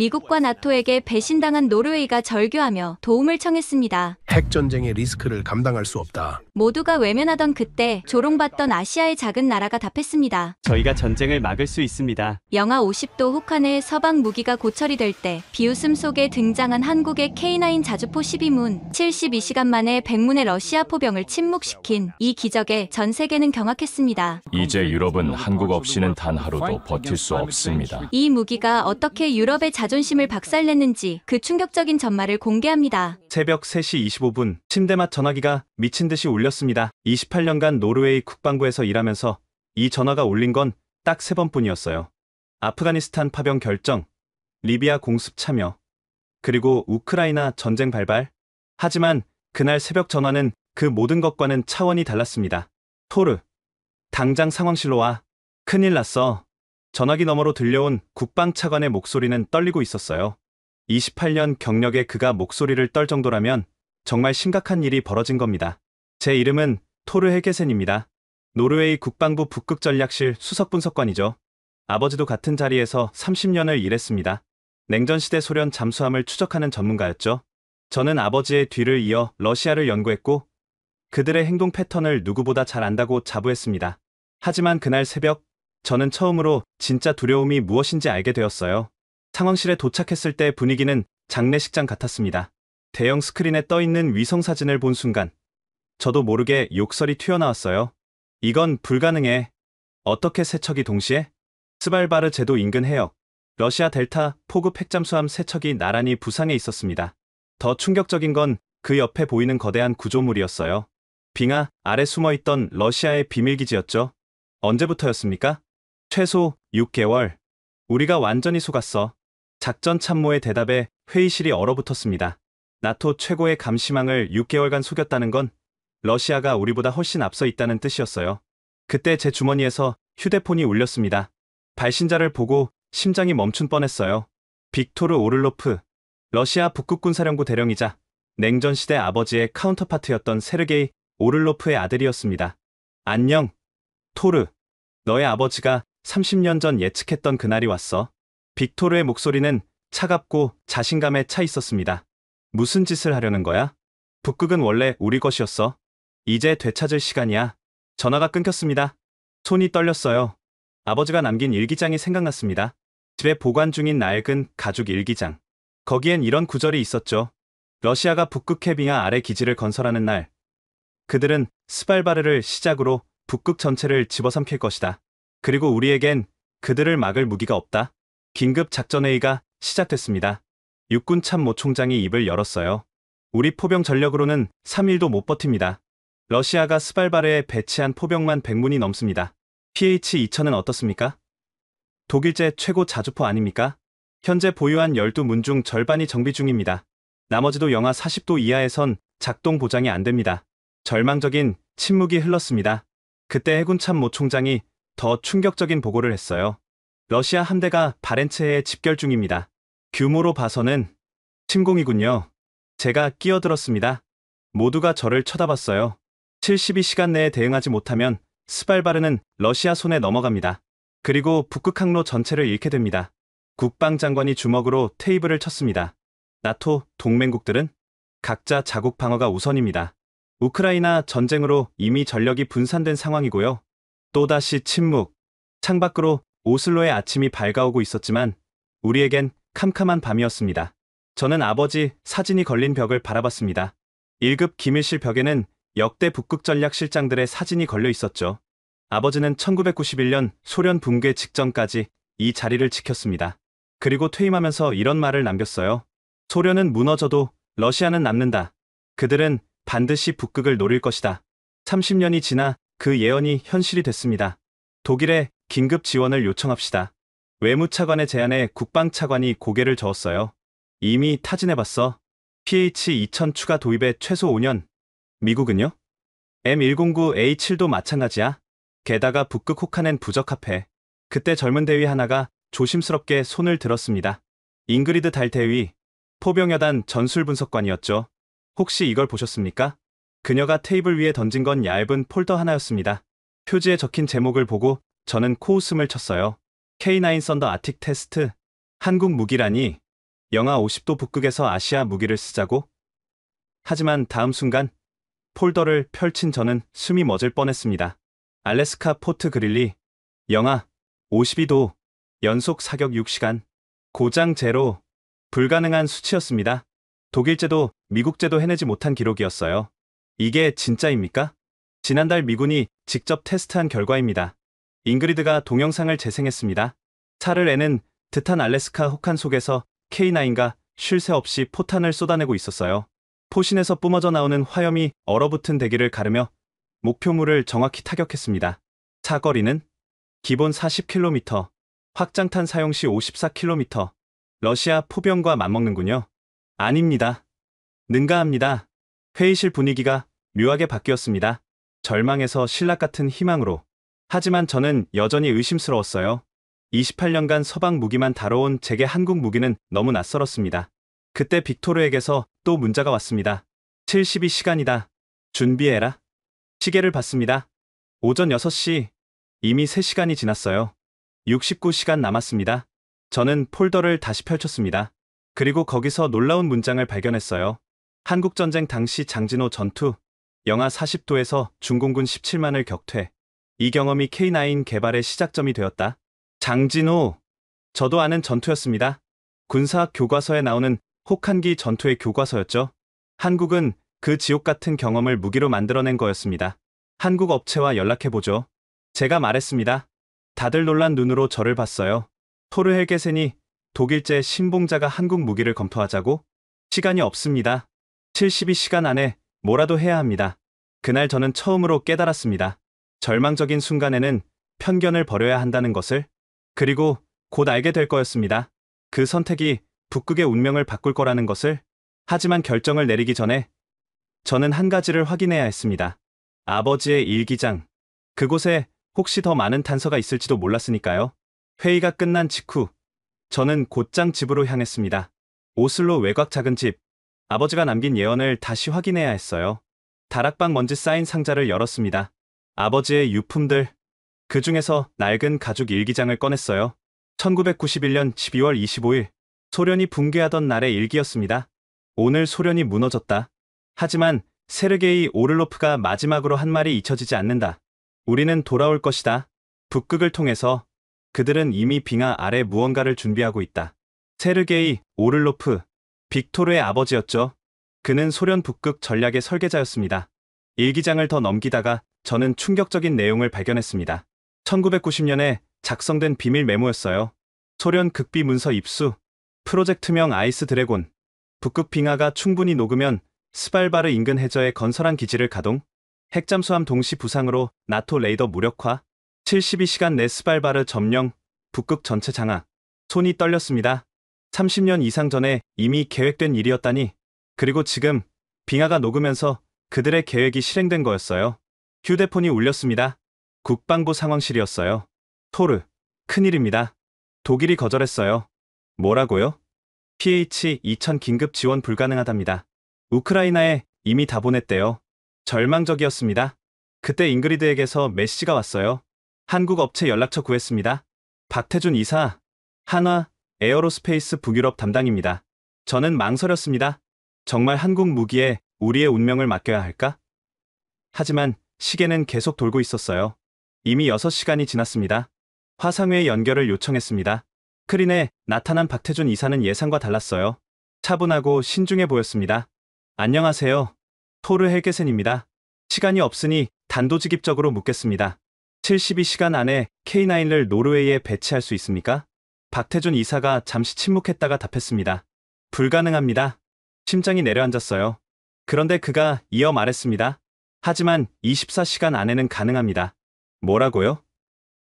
미국과 나토에게 배신당한 노르웨이가 절규하며 도움을 청했습니다. 핵전쟁의 리스크를 감당할 수 없다. 모두가 외면하던 그때 조롱받던 아시아의 작은 나라가 답했습니다. 저희가 전쟁을 막을 수 있습니다. 영하 50도 혹한의 서방 무기가 고철이 될 때 비웃음 속에 등장한 한국의 K9 자주포 12문, 72시간 만에 100문의 러시아 포병을 침묵시킨 이 기적에 전 세계는 경악했습니다. 이제 유럽은 한국 없이는 단 하루도 버틸 수 없습니다. 이 무기가 어떻게 유럽의 자존심을 박살냈는지 그 충격적인 전말을 공개합니다. 새벽 3시 25분 침대맛 전화기가 미친 듯이 울렸습니다. 28년간 노르웨이 국방부에서 일하면서 이 전화가 울린 건 딱 3번뿐이었어요. 아프가니스탄 파병 결정, 리비아 공습 참여, 그리고 우크라이나 전쟁 발발. 하지만 그날 새벽 전화는 그 모든 것과는 차원이 달랐습니다. 토르, 당장 상황실로 와. 큰일 났어. 전화기 너머로 들려온 국방차관의 목소리는 떨리고 있었어요. 28년 경력에 그가 목소리를 떨 정도라면 정말 심각한 일이 벌어진 겁니다. 제 이름은 토르 헤게센입니다. 노르웨이 국방부 북극전략실 수석분석관이죠. 아버지도 같은 자리에서 30년을 일했습니다. 냉전시대 소련 잠수함을 추적하는 전문가였죠. 저는 아버지의 뒤를 이어 러시아를 연구했고 그들의 행동 패턴을 누구보다 잘 안다고 자부했습니다. 하지만 그날 새벽 저는 처음으로 진짜 두려움이 무엇인지 알게 되었어요. 상황실에 도착했을 때 분위기는 장례식장 같았습니다. 대형 스크린에 떠있는 위성사진을 본 순간 저도 모르게 욕설이 튀어나왔어요. 이건 불가능해. 어떻게 세 척이 동시에? 스발바르 제도 인근 해역, 러시아 델타 포급 핵잠수함 3척이 나란히 부상해 있었습니다. 더 충격적인 건 그 옆에 보이는 거대한 구조물이었어요. 빙하 아래 숨어있던 러시아의 비밀기지였죠. 언제부터였습니까? 최소 6개월. 우리가 완전히 속았어. 작전 참모의 대답에 회의실이 얼어붙었습니다. 나토 최고의 감시망을 6개월간 속였다는 건 러시아가 우리보다 훨씬 앞서 있다는 뜻이었어요. 그때 제 주머니에서 휴대폰이 울렸습니다. 발신자를 보고 심장이 멈춘 뻔했어요. 빅토르 오를로프, 러시아 북극군사령부 대령이자 냉전시대 아버지의 카운터파트였던 세르게이 오를로프의 아들이었습니다. 안녕, 토르. 너의 아버지가 30년 전 예측했던 그날이 왔어. 빅토르의 목소리는 차갑고 자신감에 차 있었습니다. 무슨 짓을 하려는 거야? 북극은 원래 우리 것이었어. 이제 되찾을 시간이야. 전화가 끊겼습니다. 손이 떨렸어요. 아버지가 남긴 일기장이 생각났습니다. 집에 보관 중인 낡은 가죽 일기장. 거기엔 이런 구절이 있었죠. 러시아가 북극 해빙하 아래 기지를 건설하는 날, 그들은 스발바르를 시작으로 북극 전체를 집어삼킬 것이다. 그리고 우리에겐 그들을 막을 무기가 없다. 긴급 작전회의가 시작됐습니다. 육군 참모 총장이 입을 열었어요. 우리 포병 전력으로는 3일도 못 버팁니다. 러시아가 스발바르에 배치한 포병만 100문이 넘습니다. PH-2000은 어떻습니까? 독일제 최고 자주포 아닙니까? 현재 보유한 12문 중 절반이 정비 중입니다. 나머지도 영하 40도 이하에선 작동 보장이 안 됩니다. 절망적인 침묵이 흘렀습니다. 그때 해군 참모 총장이 더 충격적인 보고를 했어요. 러시아 함대가 바렌츠해에 집결 중입니다. 규모로 봐서는 침공이군요. 제가 끼어들었습니다. 모두가 저를 쳐다봤어요. 72시간 내에 대응하지 못하면 스발바르는 러시아 손에 넘어갑니다. 그리고 북극 항로 전체를 잃게 됩니다. 국방장관이 주먹으로 테이블을 쳤습니다. 나토 동맹국들은 각자 자국 방어가 우선입니다. 우크라이나 전쟁으로 이미 전력이 분산된 상황이고요. 또다시 침묵. 창밖으로 오슬로의 아침이 밝아오고 있었지만 우리에겐 캄캄한 밤이었습니다. 저는 아버지 사진이 걸린 벽을 바라봤습니다. 1급 기밀실 벽에는 역대 북극 전략 실장들의 사진이 걸려 있었죠. 아버지는 1991년 소련 붕괴 직전까지 이 자리를 지켰습니다. 그리고 퇴임하면서 이런 말을 남겼어요. 소련은 무너져도 러시아는 남는다. 그들은 반드시 북극을 노릴 것이다. 30년이 지나 그 예언이 현실이 됐습니다. 독일에 긴급 지원을 요청합시다. 외무차관의 제안에 국방차관이 고개를 저었어요. 이미 타진해봤어. PH-2000 추가 도입에 최소 5년. 미국은요? M109A7도 마찬가지야. 게다가 북극 혹한엔 부적합해. 그때 젊은 대위 하나가 조심스럽게 손을 들었습니다. 잉그리드 달 대위, 포병여단 전술분석관이었죠. 혹시 이걸 보셨습니까? 그녀가 테이블 위에 던진 건 얇은 폴더 하나였습니다. 표지에 적힌 제목을 보고 저는 코웃음을 쳤어요. K9 썬더 아틱 테스트. 한국 무기라니. 영하 50도 북극에서 아시아 무기를 쓰자고? 하지만 다음 순간 폴더를 펼친 저는 숨이 멎을 뻔했습니다. 알래스카 포트 그릴리, 영하 52도, 연속 사격 6시간, 고장 제로, 불가능한 수치였습니다. 독일제도, 미국제도 해내지 못한 기록이었어요. 이게 진짜입니까? 지난달 미군이 직접 테스트한 결과입니다. 잉그리드가 동영상을 재생했습니다. 차를 애는 듯한 알래스카 혹한 속에서 K9가 쉴 새 없이 포탄을 쏟아내고 있었어요. 포신에서 뿜어져 나오는 화염이 얼어붙은 대기를 가르며 목표물을 정확히 타격했습니다. 차거리는 기본 40km, 확장탄 사용 시 54km. 러시아 포병과 맞먹는군요. 아닙니다. 능가합니다. 회의실 분위기가 묘하게 바뀌었습니다. 절망에서 신락 같은 희망으로. 하지만 저는 여전히 의심스러웠어요. 28년간 서방 무기만 다뤄온 제게 한국 무기는 너무 낯설었습니다. 그때 빅토르에게서 또 문자가 왔습니다. 72시간이다. 준비해라. 시계를 봤습니다. 오전 6시. 이미 3시간이 지났어요. 69시간 남았습니다. 저는 폴더를 다시 펼쳤습니다. 그리고 거기서 놀라운 문장을 발견했어요. 한국전쟁 당시 장진호 전투, 영하 40도에서 중공군 17만을 격퇴. 이 경험이 K9 개발의 시작점이 되었다. 장진호, 저도 아는 전투였습니다. 군사학 교과서에 나오는 혹한기 전투의 교과서였죠. 한국은 그 지옥 같은 경험을 무기로 만들어낸 거였습니다. 한국 업체와 연락해보죠. 제가 말했습니다. 다들 놀란 눈으로 저를 봤어요. 토르 헬게센이 독일제 신봉자가 한국 무기를 검토하자고? 시간이 없습니다. 72시간 안에 뭐라도 해야 합니다. 그날 저는 처음으로 깨달았습니다. 절망적인 순간에는 편견을 버려야 한다는 것을. 그리고 곧 알게 될 거였습니다. 그 선택이 북극의 운명을 바꿀 거라는 것을. 하지만 결정을 내리기 전에 저는 한 가지를 확인해야 했습니다. 아버지의 일기장. 그곳에 혹시 더 많은 단서가 있을지도 몰랐으니까요. 회의가 끝난 직후 저는 곧장 집으로 향했습니다. 오슬로 외곽 작은 집. 아버지가 남긴 예언을 다시 확인해야 했어요. 다락방 먼지 쌓인 상자를 열었습니다. 아버지의 유품들. 그 중에서 낡은 가죽 일기장을 꺼냈어요. 1991년 12월 25일. 소련이 붕괴하던 날의 일기였습니다. 오늘 소련이 무너졌다. 하지만 세르게이 오를로프가 마지막으로 한 말이 잊혀지지 않는다. 우리는 돌아올 것이다. 북극을 통해서 그들은 이미 빙하 아래 무언가를 준비하고 있다. 세르게이 오를로프, 빅토르의 아버지였죠. 그는 소련 북극 전략의 설계자였습니다. 일기장을 더 넘기다가 저는 충격적인 내용을 발견했습니다. 1990년에 작성된 비밀 메모였어요. 소련 극비 문서 입수, 프로젝트명 아이스 드래곤. 북극 빙하가 충분히 녹으면 스발바르 인근 해저에 건설한 기지를 가동, 핵잠수함 동시 부상으로 나토 레이더 무력화, 72시간 내 스발바르 점령, 북극 전체 장악. 손이 떨렸습니다. 30년 이상 전에 이미 계획된 일이었다니. 그리고 지금 빙하가 녹으면서 그들의 계획이 실행된 거였어요. 휴대폰이 울렸습니다. 국방부 상황실이었어요. 토르, 큰일입니다. 독일이 거절했어요. 뭐라고요? PH-2000 긴급 지원 불가능하답니다. 우크라이나에 이미 다 보냈대요. 절망적이었습니다. 그때 잉그리드에게서 메시지가 왔어요. 한국 업체 연락처 구했습니다. 박태준 이사, 한화 에어로스페이스 북유럽 담당입니다. 저는 망설였습니다. 정말 한국 무기에 우리의 운명을 맡겨야 할까? 하지만 시계는 계속 돌고 있었어요. 이미 6시간이 지났습니다. 화상회의 연결을 요청했습니다. 스크린에 나타난 박태준 이사는 예상과 달랐어요. 차분하고 신중해 보였습니다. 안녕하세요. 토르 헬게센입니다. 시간이 없으니 단도직입적으로 묻겠습니다. 72시간 안에 K9을 노르웨이에 배치할 수 있습니까? 박태준 이사가 잠시 침묵했다가 답했습니다. 불가능합니다. 심장이 내려앉았어요. 그런데 그가 이어 말했습니다. 하지만 24시간 안에는 가능합니다. 뭐라고요?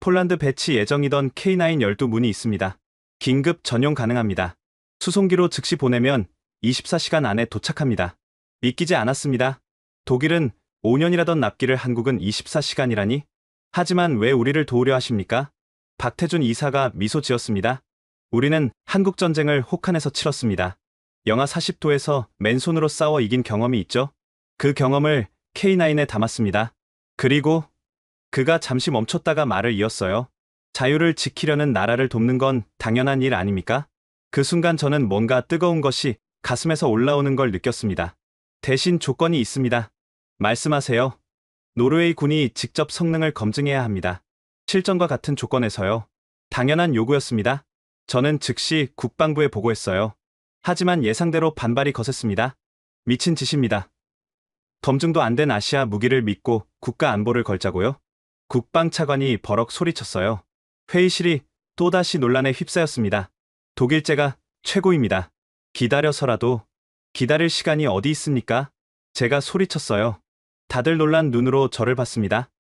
폴란드 배치 예정이던 K9 12문이 있습니다. 긴급 전용 가능합니다. 수송기로 즉시 보내면 24시간 안에 도착합니다. 믿기지 않았습니다. 독일은 5년이라던 납기를 한국은 24시간이라니? 하지만 왜 우리를 도우려 하십니까? 박태준 이사가 미소 지었습니다. 우리는 한국전쟁을 혹한에서 치렀습니다. 영하 40도에서 맨손으로 싸워 이긴 경험이 있죠? 그 경험을 K9에 담았습니다. 그리고 그가 잠시 멈췄다가 말을 이었어요. 자유를 지키려는 나라를 돕는 건 당연한 일 아닙니까? 그 순간 저는 뭔가 뜨거운 것이 가슴에서 올라오는 걸 느꼈습니다. 대신 조건이 있습니다. 말씀하세요. 노르웨이 군이 직접 성능을 검증해야 합니다. 실전과 같은 조건에서요. 당연한 요구였습니다. 저는 즉시 국방부에 보고했어요. 하지만 예상대로 반발이 거셌습니다. 미친 짓입니다. 검증도 안 된 아시아 무기를 믿고 국가 안보를 걸자고요? 국방차관이 버럭 소리쳤어요. 회의실이 또다시 논란에 휩싸였습니다. 독일제가 최고입니다. 기다려서라도 기다릴 시간이 어디 있습니까? 제가 소리쳤어요. 다들 놀란 눈으로 저를 봤습니다.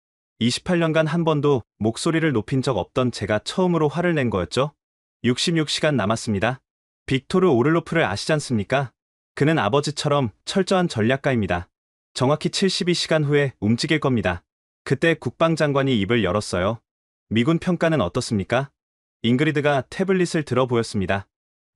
28년간 한 번도 목소리를 높인 적 없던 제가 처음으로 화를 낸 거였죠. 66시간 남았습니다. 빅토르 오를로프를 아시지 않습니까? 그는 아버지처럼 철저한 전략가입니다. 정확히 72시간 후에 움직일 겁니다. 그때 국방장관이 입을 열었어요. 미군 평가는 어떻습니까? 잉그리드가 태블릿을 들어 보였습니다.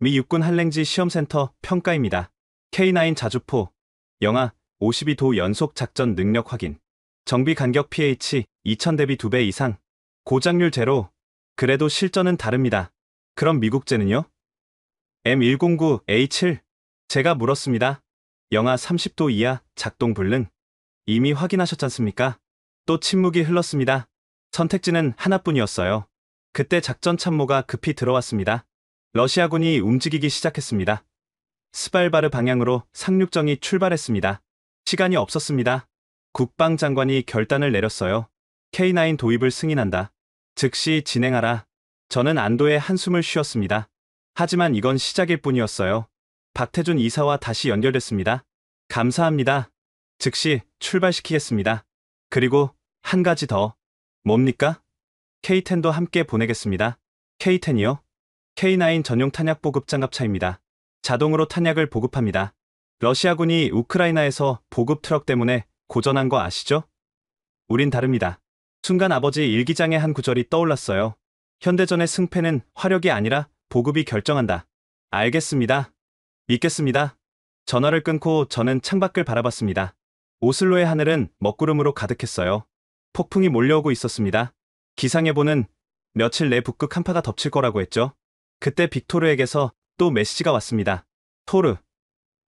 미 육군 한랭지 시험센터 평가입니다. K9 자주포, 영하 52도 연속 작전 능력 확인. 정비 간격 pH 2000 대비 2배 이상. 고장률 제로. 그래도 실전은 다릅니다. 그럼 미국제는요? M109A7. 제가 물었습니다. 영하 30도 이하 작동 불능. 이미 확인하셨잖습니까? 또 침묵이 흘렀습니다. 선택지는 하나뿐이었어요. 그때 작전 참모가 급히 들어왔습니다. 러시아군이 움직이기 시작했습니다. 스발바르 방향으로 상륙정이 출발했습니다. 시간이 없었습니다. 국방장관이 결단을 내렸어요. K9 도입을 승인한다. 즉시 진행하라. 저는 안도의 한숨을 쉬었습니다. 하지만 이건 시작일 뿐이었어요. 박태준 이사와 다시 연결됐습니다. 감사합니다. 즉시 출발시키겠습니다. 그리고 한 가지 더. 뭡니까? K10도 함께 보내겠습니다. K10이요? K9 전용 탄약 보급 장갑차입니다. 자동으로 탄약을 보급합니다. 러시아군이 우크라이나에서 보급 트럭 때문에 고전한 거 아시죠? 우린 다릅니다. 순간 아버지 일기장의 한 구절이 떠올랐어요. 현대전의 승패는 화력이 아니라 보급이 결정한다. 알겠습니다. 믿겠습니다. 전화를 끊고 저는 창밖을 바라봤습니다. 오슬로의 하늘은 먹구름으로 가득했어요. 폭풍이 몰려오고 있었습니다. 기상예보는 며칠 내 북극 한파가 덮칠 거라고 했죠. 그때 빅토르에게서 또 메시지가 왔습니다. 토르,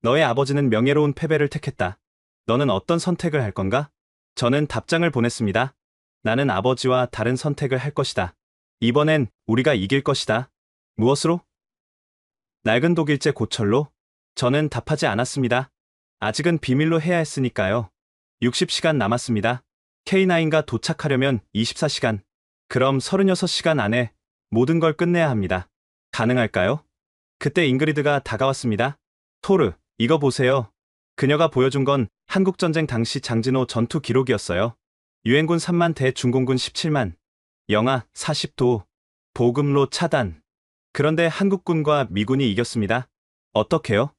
너의 아버지는 명예로운 패배를 택했다. 너는 어떤 선택을 할 건가? 저는 답장을 보냈습니다. 나는 아버지와 다른 선택을 할 것이다. 이번엔 우리가 이길 것이다. 무엇으로? 낡은 독일제 고철로? 저는 답하지 않았습니다. 아직은 비밀로 해야 했으니까요. 60시간 남았습니다. K9가 도착하려면 24시간. 그럼 36시간 안에 모든 걸 끝내야 합니다. 가능할까요? 그때 잉그리드가 다가왔습니다. 토르, 이거 보세요. 그녀가 보여준 건 한국전쟁 당시 장진호 전투 기록이었어요. 유엔군 3만 대 중공군 17만. 영하 40도. 보급로 차단. 그런데 한국군과 미군이 이겼습니다. 어떻게요?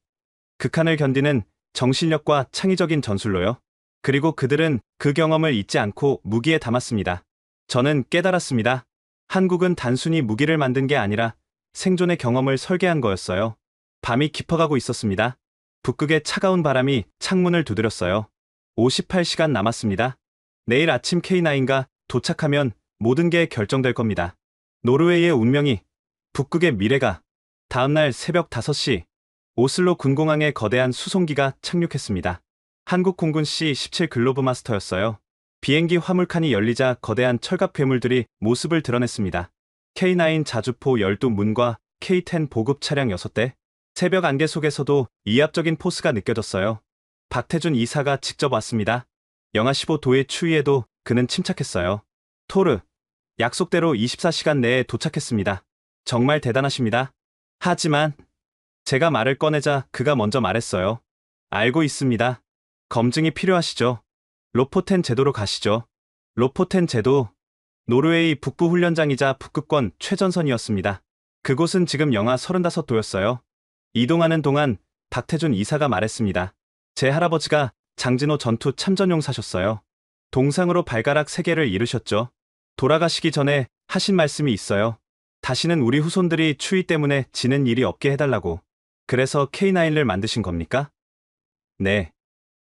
극한을 견디는 정신력과 창의적인 전술로요. 그리고 그들은 그 경험을 잊지 않고 무기에 담았습니다. 저는 깨달았습니다. 한국은 단순히 무기를 만든 게 아니라 생존의 경험을 설계한 거였어요. 밤이 깊어가고 있었습니다. 북극의 차가운 바람이 창문을 두드렸어요. 58시간 남았습니다. 내일 아침 K9가 도착하면 모든 게 결정될 겁니다. 노르웨이의 운명이, 북극의 미래가. 다음날 새벽 5시, 오슬로 군공항에 거대한 수송기가 착륙했습니다. 한국 공군 C-17 글로브 마스터였어요. 비행기 화물칸이 열리자 거대한 철갑 괴물들이 모습을 드러냈습니다. K9 자주포 12문과 K10 보급 차량 6대. 새벽 안개 속에서도 이압적인 포스가 느껴졌어요. 박태준 이사가 직접 왔습니다. 영하 15도의 추위에도 그는 침착했어요. 토르, 약속대로 24시간 내에 도착했습니다. 정말 대단하십니다. 하지만 제가 말을 꺼내자 그가 먼저 말했어요. 알고 있습니다. 검증이 필요하시죠. 로포텐 제도로 가시죠. 로포텐 제도. 노르웨이 북부 훈련장이자 북극권 최전선이었습니다. 그곳은 지금 영하 35도였어요. 이동하는 동안 박태준 이사가 말했습니다. 제 할아버지가 장진호 전투 참전용사셨어요. 동상으로 발가락 3개를 잃으셨죠. 돌아가시기 전에 하신 말씀이 있어요. 다시는 우리 후손들이 추위 때문에 지는 일이 없게 해달라고. 그래서 K9를 만드신 겁니까? 네.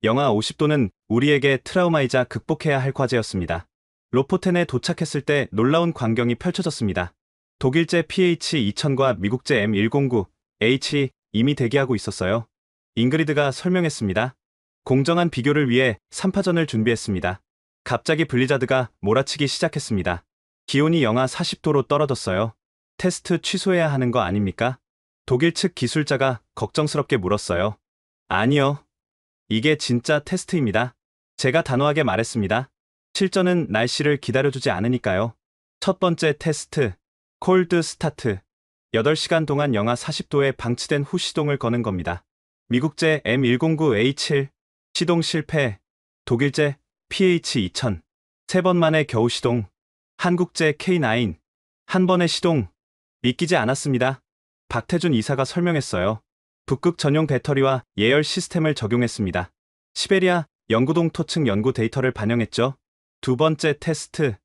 영하 50도는 우리에게 트라우마이자 극복해야 할 과제였습니다. 로포텐에 도착했을 때 놀라운 광경이 펼쳐졌습니다. 독일제 PH-2000과 미국제 M109, H 이미 대기하고 있었어요. 잉그리드가 설명했습니다. 공정한 비교를 위해 3파전을 준비했습니다. 갑자기 블리자드가 몰아치기 시작했습니다. 기온이 영하 40도로 떨어졌어요. 테스트 취소해야 하는 거 아닙니까? 독일 측 기술자가 걱정스럽게 물었어요. 아니요. 이게 진짜 테스트입니다. 제가 단호하게 말했습니다. 실전은 날씨를 기다려주지 않으니까요. 첫 번째 테스트, 콜드 스타트. 8시간 동안 영하 40도에 방치된 후 시동을 거는 겁니다. 미국제 M109A7, 시동 실패. 독일제 PH2000, 3번 만에 겨우 시동. 한국제 K9, 한 번의 시동. 믿기지 않았습니다. 박태준 이사가 설명했어요. 북극 전용 배터리와 예열 시스템을 적용했습니다. 시베리아 영구동 토층 연구 데이터를 반영했죠. 두 번째 테스트,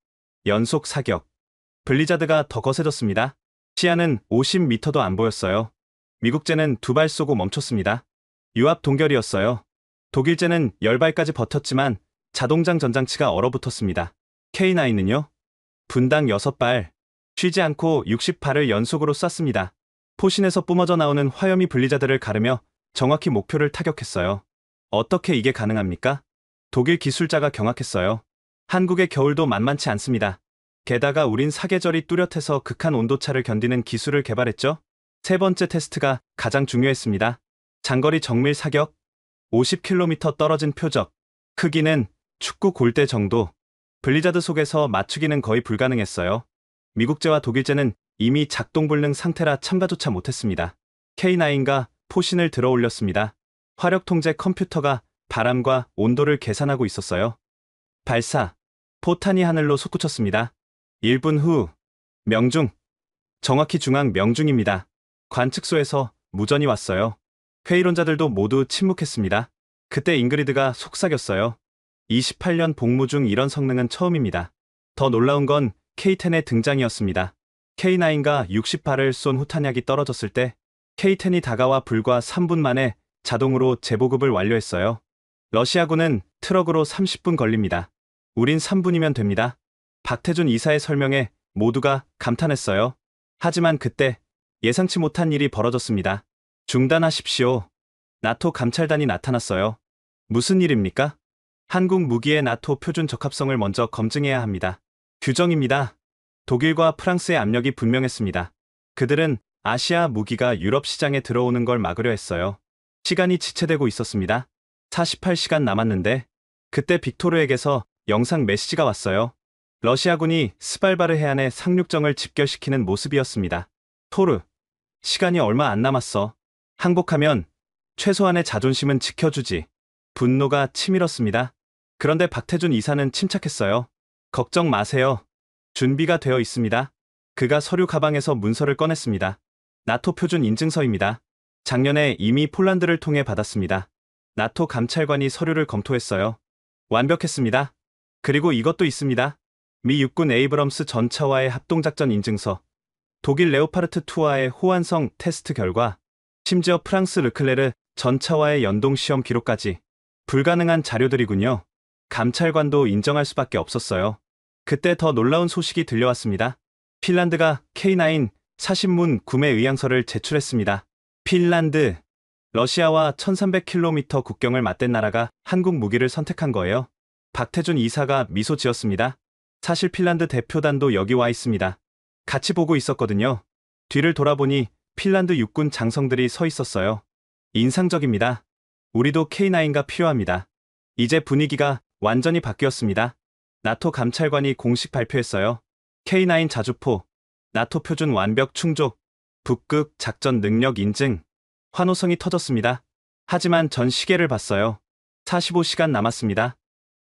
연속 사격. 블리자드가 더 거세졌습니다. 시야는 50m도 안 보였어요. 미국제는 2발 쏘고 멈췄습니다. 유압 동결이었어요. 독일제는 10발까지 버텼지만 자동장 전장치가 얼어붙었습니다. K9은요? 분당 6발, 쉬지 않고 60발을 연속으로 쐈습니다. 포신에서 뿜어져 나오는 화염이 블리자드를 가르며 정확히 목표를 타격했어요. 어떻게 이게 가능합니까? 독일 기술자가 경악했어요. 한국의 겨울도 만만치 않습니다. 게다가 우린 사계절이 뚜렷해서 극한 온도차를 견디는 기술을 개발했죠. 세 번째 테스트가 가장 중요했습니다. 장거리 정밀 사격, 50km 떨어진 표적, 크기는 축구 골대 정도. 블리자드 속에서 맞추기는 거의 불가능했어요. 미국제와 독일제는 이미 작동불능 상태라 참가조차 못했습니다. K9과 포신을 들어 올렸습니다. 화력 통제 컴퓨터가 바람과 온도를 계산하고 있었어요. 발사, 포탄이 하늘로 솟구쳤습니다. 1분 후, 명중, 정확히 중앙 명중입니다. 관측소에서 무전이 왔어요. 회의론자들도 모두 침묵했습니다. 그때 잉그리드가 속삭였어요. 28년 복무 중 이런 성능은 처음입니다. 더 놀라운 건 K10의 등장이었습니다. K9과 60발을 쏜 후탄약이 떨어졌을 때 K10이 다가와 불과 3분 만에 자동으로 재보급을 완료했어요. 러시아군은 트럭으로 30분 걸립니다. 우린 3분이면 됩니다. 박태준 이사의 설명에 모두가 감탄했어요. 하지만 그때 예상치 못한 일이 벌어졌습니다. 중단하십시오. 나토 감찰단이 나타났어요. 무슨 일입니까? 한국 무기의 나토 표준 적합성을 먼저 검증해야 합니다. 규정입니다. 독일과 프랑스의 압력이 분명했습니다. 그들은 아시아 무기가 유럽 시장에 들어오는 걸 막으려 했어요. 시간이 지체되고 있었습니다. 48시간 남았는데 그때 빅토르에게서 영상 메시지가 왔어요. 러시아군이 스발바르 해안에 상륙정을 집결시키는 모습이었습니다. 토르, 시간이 얼마 안 남았어. 항복하면 최소한의 자존심은 지켜주지. 분노가 치밀었습니다. 그런데 박태준 이사는 침착했어요. 걱정 마세요. 준비가 되어 있습니다. 그가 서류 가방에서 문서를 꺼냈습니다. 나토 표준 인증서입니다. 작년에 이미 폴란드를 통해 받았습니다. 나토 감찰관이 서류를 검토했어요. 완벽했습니다. 그리고 이것도 있습니다. 미 육군 에이브럼스 전차와의 합동작전 인증서, 독일 레오파르트2와의 호환성 테스트 결과, 심지어 프랑스 르클레르 전차와의 연동시험 기록까지. 불가능한 자료들이군요. 감찰관도 인정할 수밖에 없었어요. 그때 더 놀라운 소식이 들려왔습니다. 핀란드가 K9 사신문 구매 의향서를 제출했습니다. 핀란드, 러시아와 1300km 국경을 맞댄 나라가 한국 무기를 선택한 거예요. 박태준 이사가 미소 지었습니다. 사실 핀란드 대표단도 여기 와 있습니다. 같이 보고 있었거든요. 뒤를 돌아보니 핀란드 육군 장성들이 서 있었어요. 인상적입니다. 우리도 K9가 필요합니다. 이제 분위기가 완전히 바뀌었습니다. 나토 감찰관이 공식 발표했어요. K9 자주포, 나토 표준 완벽 충족, 북극 작전 능력 인증. 환호성이 터졌습니다. 하지만 전 시계를 봤어요. 45시간 남았습니다.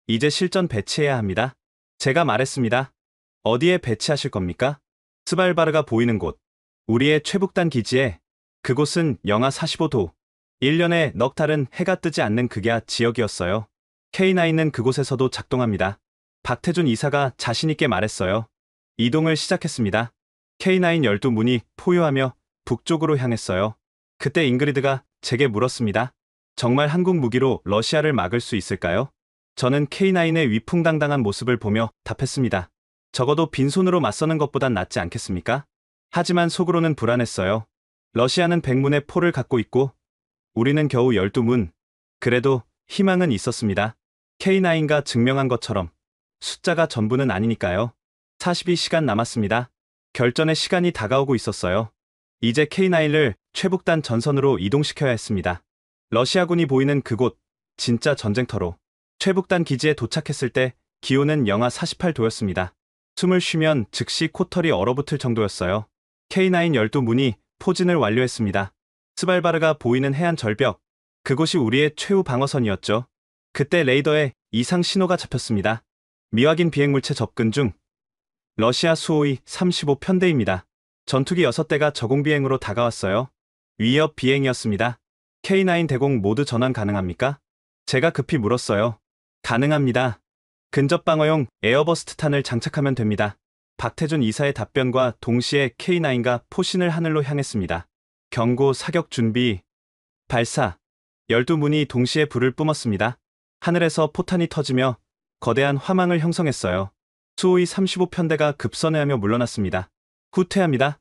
이제 실전 배치해야 합니다. 제가 말했습니다. 어디에 배치하실 겁니까? 스발바르가 보이는 곳. 우리의 최북단 기지에. 그곳은 영하 45도. 1년에 넉 달은 해가 뜨지 않는 극야 지역이었어요. K9은 그곳에서도 작동합니다. 박태준 이사가 자신있게 말했어요. 이동을 시작했습니다. K9 12문이 포효하며 북쪽으로 향했어요. 그때 잉그리드가 제게 물었습니다. 정말 한국 무기로 러시아를 막을 수 있을까요? 저는 K9의 위풍당당한 모습을 보며 답했습니다. 적어도 빈손으로 맞서는 것보단 낫지 않겠습니까? 하지만 속으로는 불안했어요. 러시아는 100문의 포를 갖고 있고 우리는 겨우 12문. 그래도 희망은 있었습니다. K9가 증명한 것처럼 숫자가 전부는 아니니까요. 42시간 남았습니다. 결전의 시간이 다가오고 있었어요. 이제 K9을 최북단 전선으로 이동시켜야 했습니다. 러시아군이 보이는 그곳, 진짜 전쟁터로. 최북단 기지에 도착했을 때 기온은 영하 48도였습니다. 숨을 쉬면 즉시 코털이 얼어붙을 정도였어요. K9 12문이 포진을 완료했습니다. 스발바르가 보이는 해안 절벽, 그곳이 우리의 최후 방어선이었죠. 그때 레이더에 이상 신호가 잡혔습니다. 미확인 비행물체 접근 중. 러시아 수호의 35편대입니다. 전투기 6대가 저공비행으로 다가왔어요. 위협 비행이었습니다. K9 대공 모두 전환 가능합니까? 제가 급히 물었어요. 가능합니다. 근접 방어용 에어버스트탄을 장착하면 됩니다. 박태준 이사의 답변과 동시에 K9가 포신을 하늘로 향했습니다. 경고 사격 준비. 발사. 12문이 동시에 불을 뿜었습니다. 하늘에서 포탄이 터지며 거대한 화망을 형성했어요. 수호의 35편대가 급선회하며 물러났습니다. 후퇴합니다.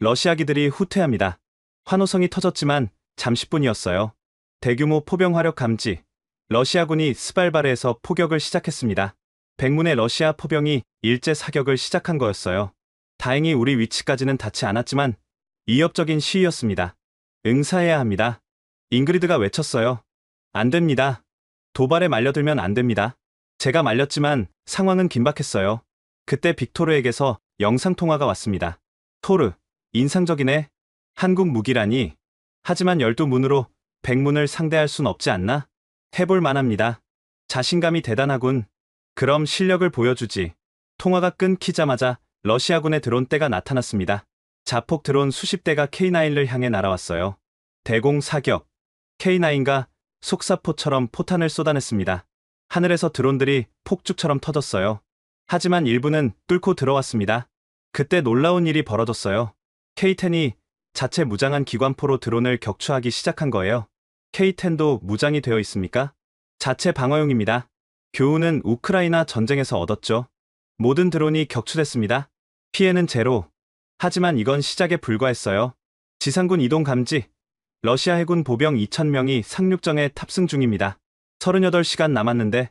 러시아기들이 후퇴합니다. 환호성이 터졌지만 잠시뿐이었어요. 대규모 포병 화력 감지. 러시아군이 스발바르에서 포격을 시작했습니다. 100문의 러시아 포병이 일제 사격을 시작한 거였어요. 다행히 우리 위치까지는 닿지 않았지만 위협적인 시위였습니다. 응사해야 합니다. 잉그리드가 외쳤어요. 안 됩니다. 도발에 말려들면 안 됩니다. 제가 말렸지만 상황은 긴박했어요. 그때 빅토르에게서 영상통화가 왔습니다. 토르, 인상적이네. 한국 무기라니. 하지만 12문으로 100문을 상대할 순 없지 않나? 해볼 만합니다. 자신감이 대단하군. 그럼 실력을 보여주지. 통화가 끊기자마자 러시아군의 드론대가 나타났습니다. 자폭 드론 수십 대가 K9를 향해 날아왔어요. 대공 사격. K9가 속사포처럼 포탄을 쏟아냈습니다. 하늘에서 드론들이 폭죽처럼 터졌어요. 하지만 일부는 뚫고 들어왔습니다. 그때 놀라운 일이 벌어졌어요. K10이 자체 무장한 기관포로 드론을 격추하기 시작한 거예요. K10도 무장이 되어 있습니까? 자체 방어용입니다. 교훈은 우크라이나 전쟁에서 얻었죠. 모든 드론이 격추됐습니다. 피해는 제로. 하지만 이건 시작에 불과했어요. 지상군 이동 감지. 러시아 해군 보병 2,000명이 상륙정에 탑승 중입니다. 38시간 남았는데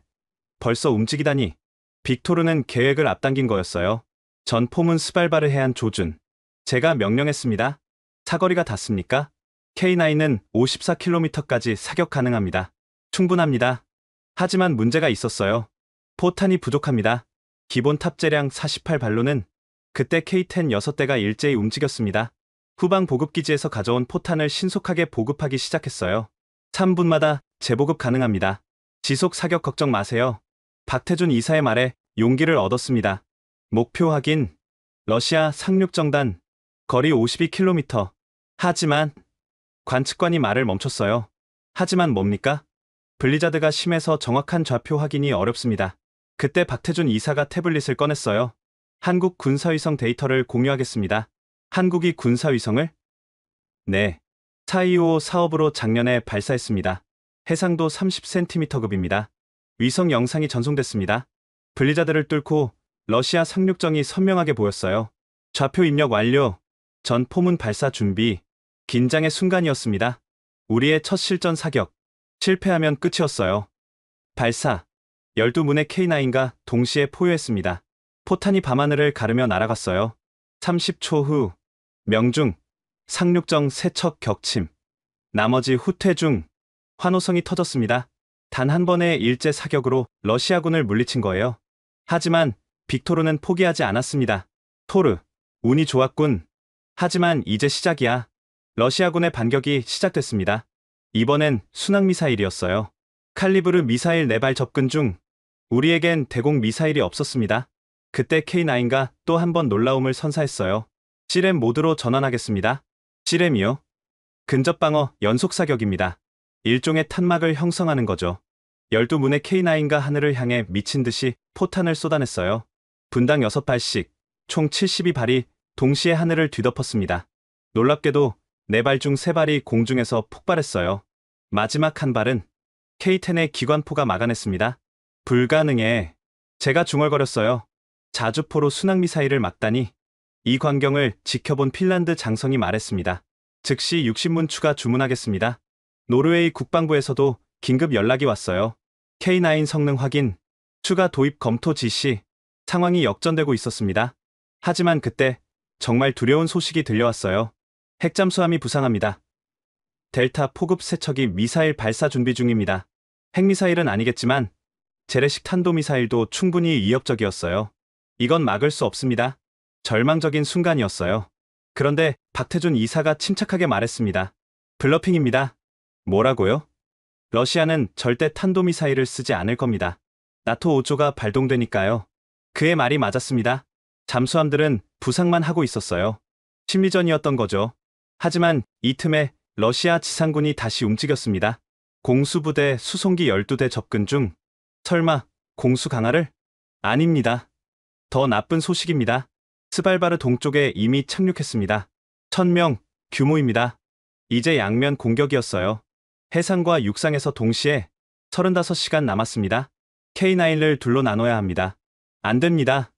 벌써 움직이다니. 빅토르는 계획을 앞당긴 거였어요. 전 포문 스발바르 해안 조준. 제가 명령했습니다. 사거리가 닿습니까? K9은 54km까지 사격 가능합니다. 충분합니다. 하지만 문제가 있었어요. 포탄이 부족합니다. 기본 탑재량 48발로는 그때 K10 6대가 일제히 움직였습니다. 후방 보급기지에서 가져온 포탄을 신속하게 보급하기 시작했어요. 3분마다 재보급 가능합니다. 지속 사격 걱정 마세요. 박태준 이사의 말에 용기를 얻었습니다. 목표 확인. 러시아 상륙정단. 거리 52km. 하지만 관측관이 말을 멈췄어요. 하지만 뭡니까? 블리자드가 심해서 정확한 좌표 확인이 어렵습니다. 그때 박태준 이사가 태블릿을 꺼냈어요. 한국 군사위성 데이터를 공유하겠습니다. 한국이 군사위성을? 네. 425 사업으로 작년에 발사했습니다. 해상도 30cm급입니다. 위성 영상이 전송됐습니다. 블리자드를 뚫고 러시아 상륙정이 선명하게 보였어요. 좌표 입력 완료. 전 포문 발사 준비. 긴장의 순간이었습니다. 우리의 첫 실전 사격. 실패하면 끝이었어요. 발사. 12문의 K9가 동시에 포효했습니다. 포탄이 밤하늘을 가르며 날아갔어요. 30초 후. 명중. 상륙정 세척 격침. 나머지 후퇴 중. 환호성이 터졌습니다. 단 한 번의 일제 사격으로 러시아군을 물리친 거예요. 하지만 빅토르는 포기하지 않았습니다. 토르. 운이 좋았군. 하지만 이제 시작이야. 러시아군의 반격이 시작됐습니다. 이번엔 순항미사일이었어요. 칼리브르 미사일 4발 접근 중. 우리에겐 대공 미사일이 없었습니다. 그때 K9가 또 한 번 놀라움을 선사했어요. 시렘 모드로 전환하겠습니다. 시렘이요? 근접방어 연속사격입니다. 일종의 탄막을 형성하는 거죠. 12문의 K9가 하늘을 향해 미친 듯이 포탄을 쏟아냈어요. 분당 6발씩, 총 72발이 동시에 하늘을 뒤덮었습니다. 놀랍게도 4발 중 3발이 공중에서 폭발했어요. 마지막 한 발은 K10의 기관포가 막아냈습니다. 불가능해. 제가 중얼거렸어요. 자주포로 순항미사일을 막다니. 이 광경을 지켜본 핀란드 장성이 말했습니다. 즉시 60문 추가 주문하겠습니다. 노르웨이 국방부에서도 긴급 연락이 왔어요. K9 성능 확인, 추가 도입 검토 지시. 상황이 역전되고 있었습니다. 하지만 그때 정말 두려운 소식이 들려왔어요. 핵잠수함이 부상합니다. 델타 포급 세척이 미사일 발사 준비 중입니다. 핵미사일은 아니겠지만 재래식 탄도미사일도 충분히 위협적이었어요. 이건 막을 수 없습니다. 절망적인 순간이었어요. 그런데 박태준 이사가 침착하게 말했습니다. 블러핑입니다. 뭐라고요? 러시아는 절대 탄도미사일을 쓰지 않을 겁니다. 나토 5조가 발동되니까요. 그의 말이 맞았습니다. 잠수함들은 부상만 하고 있었어요. 심리전이었던 거죠. 하지만 이 틈에 러시아 지상군이 다시 움직였습니다. 공수부대 수송기 12대 접근 중. 설마 공수 강화를? 아닙니다. 더 나쁜 소식입니다. 스발바르 동쪽에 이미 착륙했습니다. 1000명 규모입니다. 이제 양면 공격이었어요. 해상과 육상에서 동시에 35시간 남았습니다. K9을 둘로 나눠야 합니다. 안 됩니다.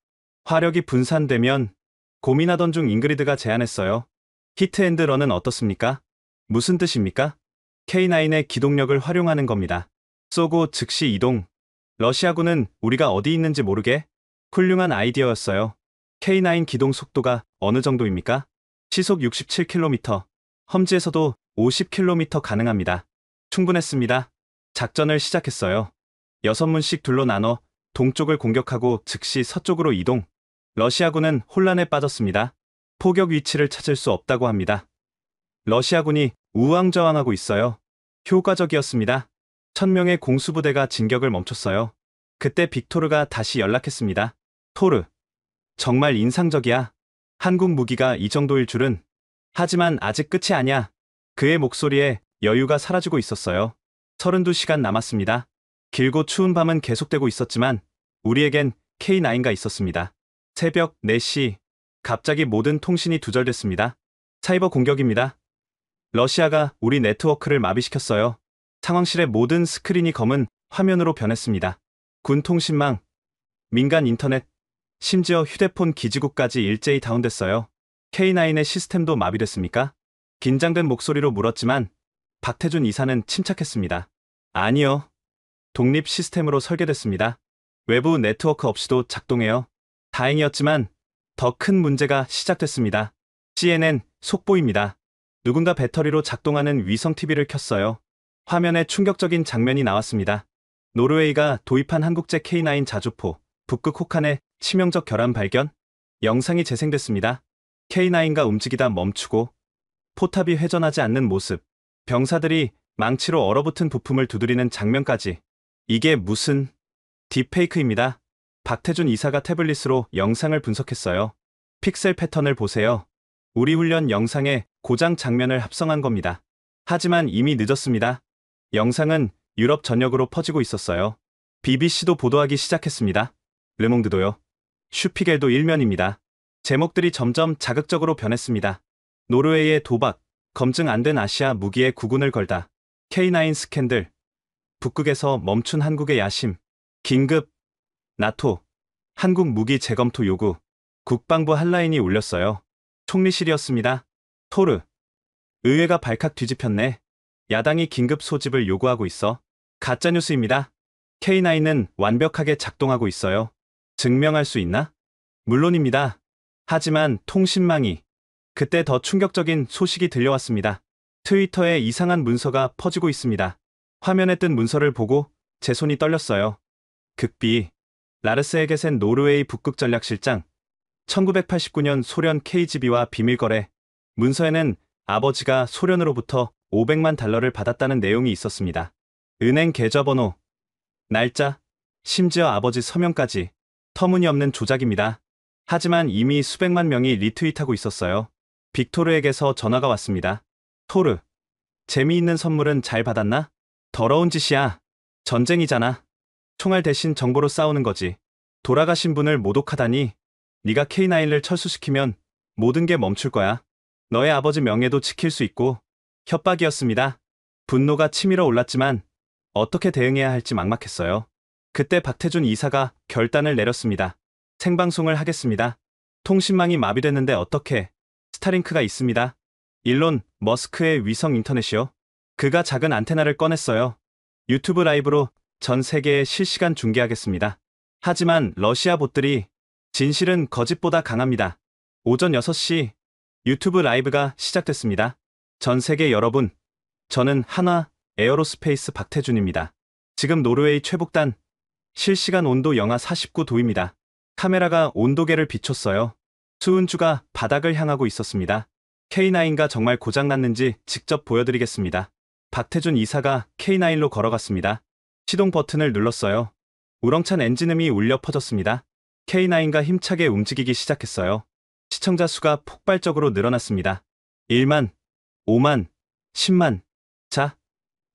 화력이 분산되면 고민하던 중 잉그리드가 제안했어요. 히트앤드런은 어떻습니까? 무슨 뜻입니까? K9의 기동력을 활용하는 겁니다. 쏘고 즉시 이동. 러시아군은 우리가 어디 있는지 모르게. 훌륭한 아이디어였어요. K9 기동 속도가 어느 정도입니까? 시속 67km, 험지에서도 50km 가능합니다. 충분했습니다. 작전을 시작했어요. 6문씩 둘로 나눠 동쪽을 공격하고 즉시 서쪽으로 이동. 러시아군은 혼란에 빠졌습니다. 포격 위치를 찾을 수 없다고 합니다. 러시아군이 우왕좌왕하고 있어요. 효과적이었습니다. 1000명의 공수부대가 진격을 멈췄어요. 그때 빅토르가 다시 연락했습니다. 토르, 정말 인상적이야. 한국 무기가 이 정도일 줄은. 하지만 아직 끝이 아니야. 그의 목소리에 여유가 사라지고 있었어요. 32시간 남았습니다. 길고 추운 밤은 계속되고 있었지만 우리에겐 K9가 있었습니다. 새벽 4시, 갑자기 모든 통신이 두절됐습니다. 사이버 공격입니다. 러시아가 우리 네트워크를 마비시켰어요. 상황실의 모든 스크린이 검은 화면으로 변했습니다. 군 통신망, 민간 인터넷, 심지어 휴대폰 기지국까지 일제히 다운됐어요. K9의 시스템도 마비됐습니까? 긴장된 목소리로 물었지만 박태준 이사는 침착했습니다. 아니요. 독립 시스템으로 설계됐습니다. 외부 네트워크 없이도 작동해요. 다행이었지만 더 큰 문제가 시작됐습니다. CNN 속보입니다. 누군가 배터리로 작동하는 위성 TV를 켰어요. 화면에 충격적인 장면이 나왔습니다. 노르웨이가 도입한 한국제 K9 자주포, 북극 혹한의 치명적 결함 발견? 영상이 재생됐습니다. K9가 움직이다 멈추고 포탑이 회전하지 않는 모습, 병사들이 망치로 얼어붙은 부품을 두드리는 장면까지. 이게 무슨 딥페이크입니다. 박태준 이사가 태블릿으로 영상을 분석했어요. 픽셀 패턴을 보세요. 우리 훈련 영상에 고장 장면을 합성한 겁니다. 하지만 이미 늦었습니다. 영상은 유럽 전역으로 퍼지고 있었어요. BBC도 보도하기 시작했습니다. 르몽드도요. 슈피겔도 일면입니다. 제목들이 점점 자극적으로 변했습니다. 노르웨이의 도박, 검증 안 된 아시아 무기에 구군을 걸다. K9 스캔들, 북극에서 멈춘 한국의 야심, 긴급, 나토, 한국 무기 재검토 요구, 국방부 한라인이 울렸어요. 총리실이었습니다. 토르, 의회가 발칵 뒤집혔네. 야당이 긴급 소집을 요구하고 있어. 가짜뉴스입니다. K9은 완벽하게 작동하고 있어요. 증명할 수 있나? 물론입니다. 하지만 통신망이. 그때 더 충격적인 소식이 들려왔습니다. 트위터에 이상한 문서가 퍼지고 있습니다. 화면에 뜬 문서를 보고 제 손이 떨렸어요. 극비, 라르스 에게센 노르웨이 북극전략실장, 1989년 소련 KGB와 비밀거래. 문서에는 아버지가 소련으로부터 500만 달러를 받았다는 내용이 있었습니다. 은행 계좌번호, 날짜, 심지어 아버지 서명까지. 터무니없는 조작입니다. 하지만 이미 수백만 명이 리트윗하고 있었어요. 빅토르에게서 전화가 왔습니다. 토르, 재미있는 선물은 잘 받았나? 더러운 짓이야. 전쟁이잖아. 총알 대신 정보로 싸우는 거지. 돌아가신 분을 모독하다니. 네가 K9을 철수시키면 모든 게 멈출 거야. 너의 아버지 명예도 지킬 수 있고. 협박이었습니다. 분노가 치밀어 올랐지만 어떻게 대응해야 할지 막막했어요. 그때 박태준 이사가 결단을 내렸습니다. 생방송을 하겠습니다. 통신망이 마비됐는데 어떻게? 스타링크가 있습니다. 일론 머스크의 위성 인터넷이요. 그가 작은 안테나를 꺼냈어요. 유튜브 라이브로 전 세계에 실시간 중계하겠습니다. 하지만 러시아 봇들이 진실은 거짓보다 강합니다. 오전 6시 유튜브 라이브가 시작됐습니다. 전 세계 여러분, 저는 한화 에어로스페이스 박태준입니다. 지금 노르웨이 최북단 실시간 온도 영하 49도입니다. 카메라가 온도계를 비췄어요. 수은주가 바닥을 향하고 있었습니다. K9가 정말 고장났는지 직접 보여드리겠습니다. 박태준 이사가 K9로 걸어갔습니다. 시동 버튼을 눌렀어요. 우렁찬 엔진음이 울려 퍼졌습니다. K9가 힘차게 움직이기 시작했어요. 시청자 수가 폭발적으로 늘어났습니다. 1만, 5만, 10만. 자,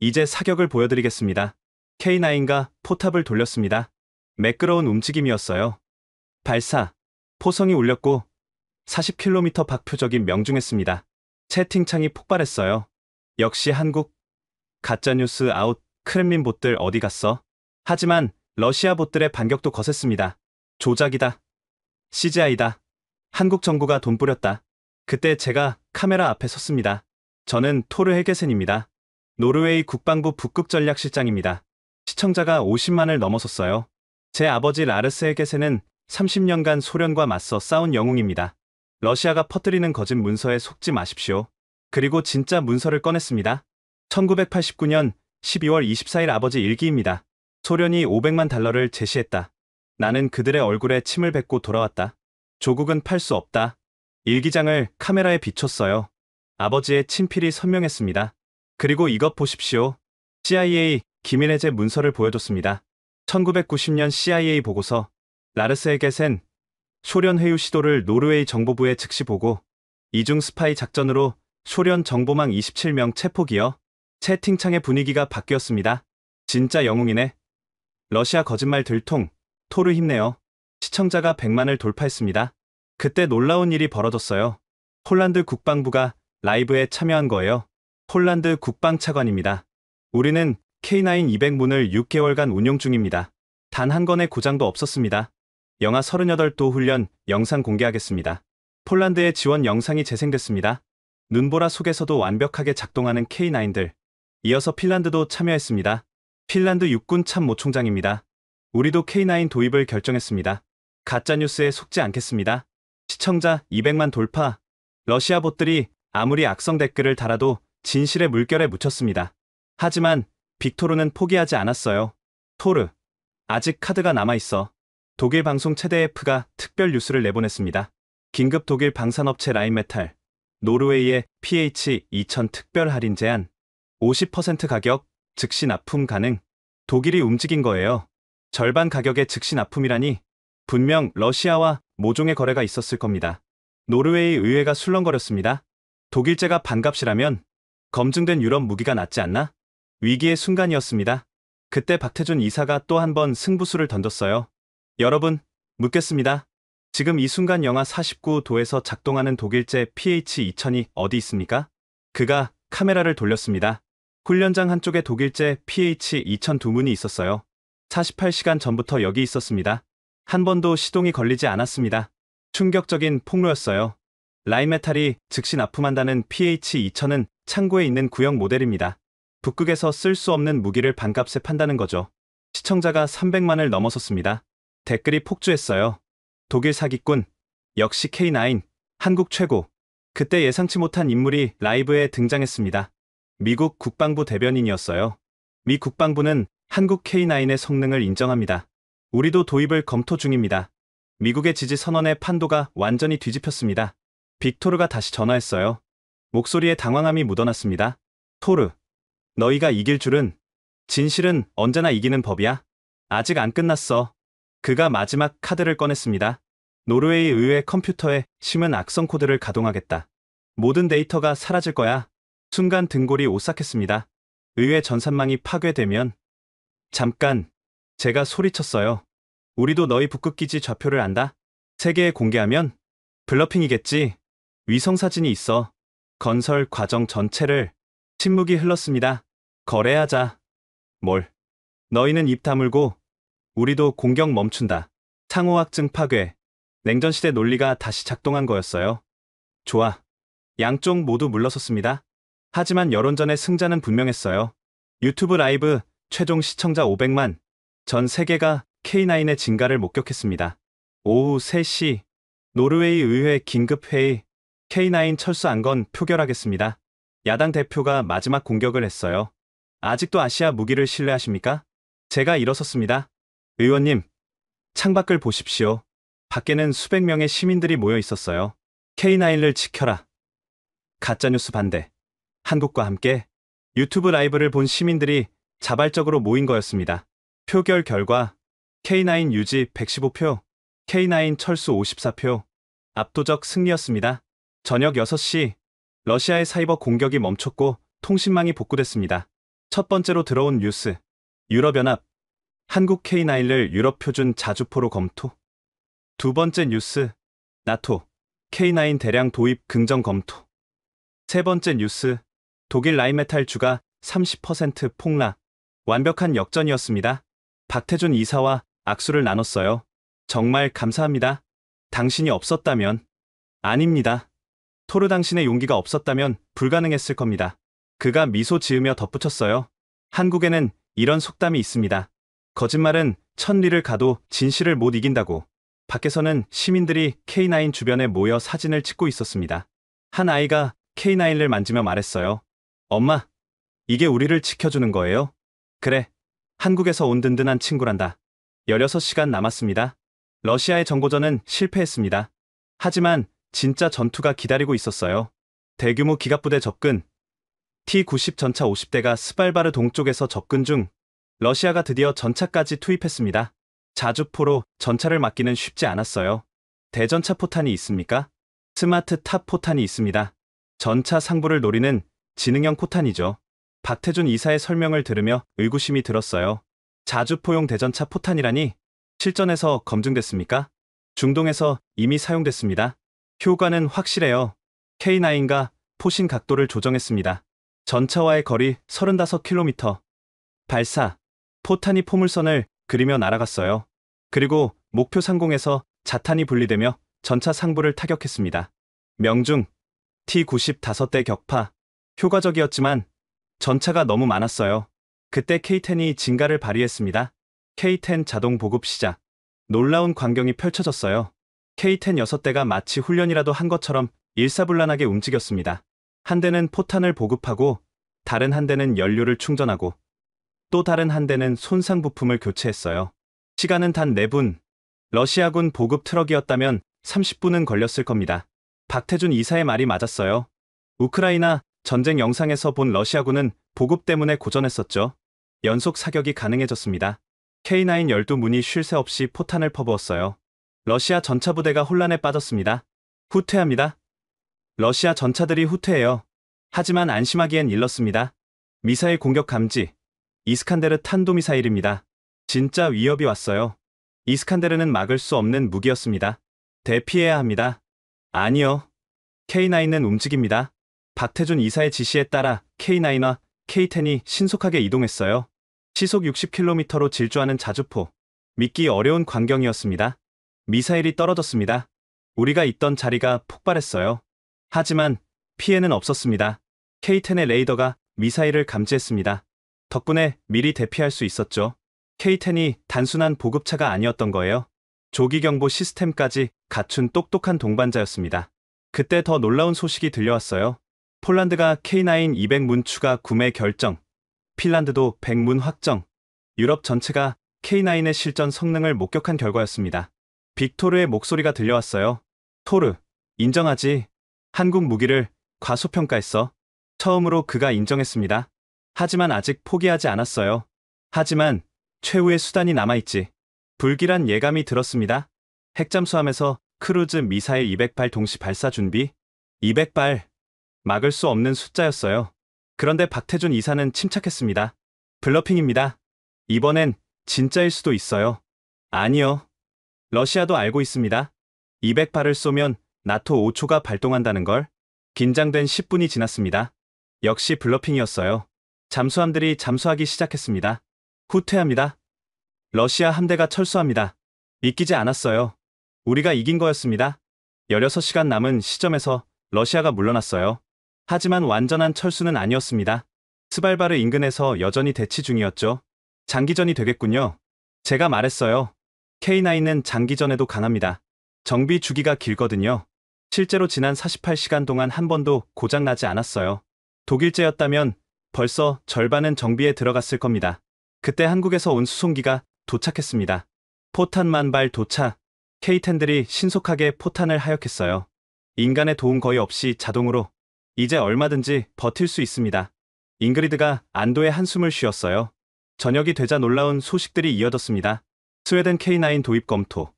이제 사격을 보여드리겠습니다. K9가 포탑을 돌렸습니다. 매끄러운 움직임이었어요. 발사, 포성이 울렸고 40km 밖 표적이 명중했습니다. 채팅창이 폭발했어요. 역시 한국, 가짜뉴스 아웃, 크렘린 봇들 어디 갔어? 하지만 러시아 봇들의 반격도 거셌습니다. 조작이다. CGI다. 한국 정부가 돈 뿌렸다. 그때 제가 카메라 앞에 섰습니다. 저는 토르 헤게센입니다. 노르웨이 국방부 북극전략실장입니다. 시청자가 50만을 넘어섰어요. 제 아버지 라르스 헤게센은 30년간 소련과 맞서 싸운 영웅입니다. 러시아가 퍼뜨리는 거짓 문서에 속지 마십시오. 그리고 진짜 문서를 꺼냈습니다. 1989년 12월 24일 아버지 일기입니다. 소련이 500만 달러를 제시했다. 나는 그들의 얼굴에 침을 뱉고 돌아왔다. 조국은 팔 수 없다. 일기장을 카메라에 비췄어요. 아버지의 친필이 선명했습니다. 그리고 이것 보십시오. CIA 기밀해제 문서를 보여줬습니다. 1990년 CIA 보고서, 라르스 헤게센, 소련 회유 시도를 노르웨이 정보부에 즉시 보고, 이중 스파이 작전으로 소련 정보망 27명 체포기여. 채팅창의 분위기가 바뀌었습니다. 진짜 영웅이네. 러시아 거짓말 들통, 토르 힘내요. 시청자가 100만을 돌파했습니다. 그때 놀라운 일이 벌어졌어요. 폴란드 국방부가 라이브에 참여한 거예요. 폴란드 국방차관입니다. 우리는 K9 200문을 6개월간 운용 중입니다. 단 한 건의 고장도 없었습니다. 영하 38도 훈련 영상 공개하겠습니다. 폴란드의 지원 영상이 재생됐습니다. 눈보라 속에서도 완벽하게 작동하는 K9들. 이어서 핀란드도 참여했습니다. 핀란드 육군 참모총장입니다. 우리도 K9 도입을 결정했습니다. 가짜뉴스에 속지 않겠습니다. 시청자 200만 돌파. 러시아 봇들이 아무리 악성 댓글을 달아도 진실의 물결에 묻혔습니다. 하지만 빅토르는 포기하지 않았어요. 토르, 아직 카드가 남아있어. 독일 방송 최대 F가 특별 뉴스를 내보냈습니다. 긴급 독일 방산업체 라인메탈, 노르웨이의 PH2000 특별 할인 제한, 50% 가격, 즉시 납품 가능. 독일이 움직인 거예요. 절반 가격에 즉시 납품이라니 분명 러시아와 모종의 거래가 있었을 겁니다. 노르웨이 의회가 술렁거렸습니다. 독일제가 반값이라면 검증된 유럽 무기가 낫지 않나? 위기의 순간이었습니다. 그때 박태준 이사가 또 한 번 승부수를 던졌어요. 여러분, 묻겠습니다. 지금 이 순간 영하 49도에서 작동하는 독일제 PH2000이 어디 있습니까? 그가 카메라를 돌렸습니다. 훈련장 한쪽에 독일제 PH2000 두 문이 있었어요. 48시간 전부터 여기 있었습니다. 한 번도 시동이 걸리지 않았습니다. 충격적인 폭로였어요. 라인메탈이 즉시 납품한다는 PH2000은 창고에 있는 구형 모델입니다. 북극에서 쓸 수 없는 무기를 반값에 판다는 거죠. 시청자가 300만을 넘어섰습니다. 댓글이 폭주했어요. 독일 사기꾼, 역시 K9, 한국 최고. 그때 예상치 못한 인물이 라이브에 등장했습니다. 미국 국방부 대변인이었어요. 미 국방부는 한국 K9의 성능을 인정합니다. 우리도 도입을 검토 중입니다. 미국의 지지 선언의 판도가 완전히 뒤집혔습니다. 빅토르가 다시 전화했어요. 목소리에 당황함이 묻어났습니다. 토르, 너희가 이길 줄은. 진실은 언제나 이기는 법이야. 아직 안 끝났어. 그가 마지막 카드를 꺼냈습니다. 노르웨이 의회 컴퓨터에 심은 악성 코드를 가동하겠다. 모든 데이터가 사라질 거야. 순간 등골이 오싹했습니다. 의회 전산망이 파괴되면. 잠깐, 제가 소리쳤어요. 우리도 너희 북극기지 좌표를 안다. 세계에 공개하면 블러핑이겠지. 위성사진이 있어. 건설 과정 전체를. 침묵이 흘렀습니다. 거래하자. 뭘? 너희는 입 다물고 우리도 공격 멈춘다. 상호확증 파괴. 냉전시대 논리가 다시 작동한 거였어요. 좋아. 양쪽 모두 물러섰습니다. 하지만 여론전의 승자는 분명했어요. 유튜브 라이브 최종 시청자 500만. 전 세계가 K9의 진가를 목격했습니다. 오후 3시 노르웨이 의회 긴급회의. K9 철수 안건 표결하겠습니다. 야당 대표가 마지막 공격을 했어요. 아직도 아시아 무기를 신뢰하십니까? 제가 일어섰습니다. 의원님, 창밖을 보십시오. 밖에는 수백 명의 시민들이 모여 있었어요. K9을 지켜라. 가짜뉴스 반대. 한국과 함께. 유튜브 라이브를 본 시민들이 자발적으로 모인 거였습니다. 표결 결과 K9 유지 115표, K9 철수 54표. 압도적 승리였습니다. 저녁 6시 러시아의 사이버 공격이 멈췄고 통신망이 복구됐습니다. 첫 번째로 들어온 뉴스. 유럽연합 한국 K9을 유럽 표준 자주포로 검토. 두 번째 뉴스. 나토 K9 대량 도입 긍정 검토. 세 번째 뉴스. 독일 라인메탈 주가 30% 폭락. 완벽한 역전이었습니다. 박태준 이사와 악수를 나눴어요. 정말 감사합니다. 당신이 없었다면. 아닙니다. 토르 당신의 용기가 없었다면 불가능했을 겁니다. 그가 미소 지으며 덧붙였어요. 한국에는 이런 속담이 있습니다. 거짓말은 천리를 가도 진실을 못 이긴다고. 밖에서는 시민들이 K9 주변에 모여 사진을 찍고 있었습니다. 한 아이가 K9을 만지며 말했어요. 엄마, 이게 우리를 지켜주는 거예요? 그래, 한국에서 온 든든한 친구란다. 16시간 남았습니다. 러시아의 정보전은 실패했습니다. 하지만 진짜 전투가 기다리고 있었어요. 대규모 기갑부대 접근. T-90 전차 50대가 스발바르 동쪽에서 접근 중. 러시아가 드디어 전차까지 투입했습니다. 자주포로 전차를 막기는 쉽지 않았어요. 대전차 포탄이 있습니까? 스마트 탑 포탄이 있습니다. 전차 상부를 노리는 지능형 포탄이죠. 박태준 이사의 설명을 들으며 의구심이 들었어요. 자주포용 대전차 포탄이라니? 실전에서 검증됐습니까? 중동에서 이미 사용됐습니다. 효과는 확실해요. K9과 포신 각도를 조정했습니다. 전차와의 거리 35km. 발사. 포탄이 포물선을 그리며 날아갔어요. 그리고 목표 상공에서 자탄이 분리되며 전차 상부를 타격했습니다. 명중. T-90 5대 격파. 효과적이었지만 전차가 너무 많았어요. 그때 K10이 진가를 발휘했습니다. K10 자동 보급 시작. 놀라운 광경이 펼쳐졌어요. K10 6대가 마치 훈련이라도 한 것처럼 일사불란하게 움직였습니다. 한 대는 포탄을 보급하고 다른 한 대는 연료를 충전하고 또 다른 한 대는 손상 부품을 교체했어요. 시간은 단 4분. 러시아군 보급 트럭이었다면 30분은 걸렸을 겁니다. 박태준 이사의 말이 맞았어요. 우크라이나 전쟁 영상에서 본 러시아군은 보급 때문에 고전했었죠. 연속 사격이 가능해졌습니다. K9 12문이 쉴 새 없이 포탄을 퍼부었어요. 러시아 전차부대가 혼란에 빠졌습니다. 후퇴합니다. 러시아 전차들이 후퇴해요. 하지만 안심하기엔 일렀습니다. 미사일 공격 감지. 이스칸데르 탄도미사일입니다. 진짜 위협이 왔어요. 이스칸데르는 막을 수 없는 무기였습니다. 대피해야 합니다. 아니요. K9은 움직입니다. 박태준 이사의 지시에 따라 K9와 K10이 신속하게 이동했어요. 시속 60km로 질주하는 자주포. 믿기 어려운 광경이었습니다. 미사일이 떨어졌습니다. 우리가 있던 자리가 폭발했어요. 하지만 피해는 없었습니다. K10의 레이더가 미사일을 감지했습니다. 덕분에 미리 대피할 수 있었죠. K10이 단순한 보급차가 아니었던 거예요. 조기경보 시스템까지 갖춘 똑똑한 동반자였습니다. 그때 더 놀라운 소식이 들려왔어요. 폴란드가 K9 200문 추가 구매 결정. 핀란드도 100문 확정. 유럽 전체가 K9의 실전 성능을 목격한 결과였습니다. 빅토르의 목소리가 들려왔어요. 토르, 인정하지. 한국 무기를 과소평가했어. 처음으로 그가 인정했습니다. 하지만 아직 포기하지 않았어요. 하지만 최후의 수단이 남아있지. 불길한 예감이 들었습니다. 핵잠수함에서 크루즈 미사일 200발 동시 발사 준비. 200발. 막을 수 없는 숫자였어요. 그런데 박태준 이사는 침착했습니다. 블러핑입니다. 이번엔 진짜일 수도 있어요. 아니요. 러시아도 알고 있습니다. 200발을 쏘면 나토 5초가 발동한다는 걸. 긴장된 10분이 지났습니다. 역시 블러핑이었어요. 잠수함들이 잠수하기 시작했습니다. 후퇴합니다. 러시아 함대가 철수합니다. 믿기지 않았어요. 우리가 이긴 거였습니다. 16시간 남은 시점에서 러시아가 물러났어요. 하지만 완전한 철수는 아니었습니다. 스발바르 인근에서 여전히 대치 중이었죠. 장기전이 되겠군요. 제가 말했어요. K9은 장기전에도 강합니다. 정비 주기가 길거든요. 실제로 지난 48시간 동안 한 번도 고장나지 않았어요. 독일제였다면 벌써 절반은 정비에 들어갔을 겁니다. 그때 한국에서 온 수송기가 도착했습니다. 포탄 10,000발 도착. K10들이 신속하게 포탄을 하역했어요. 인간의 도움 거의 없이 자동으로. 이제 얼마든지 버틸 수 있습니다. 잉그리드가 안도의 한숨을 쉬었어요. 저녁이 되자 놀라운 소식들이 이어졌습니다. 스웨덴 K9 도입 검토.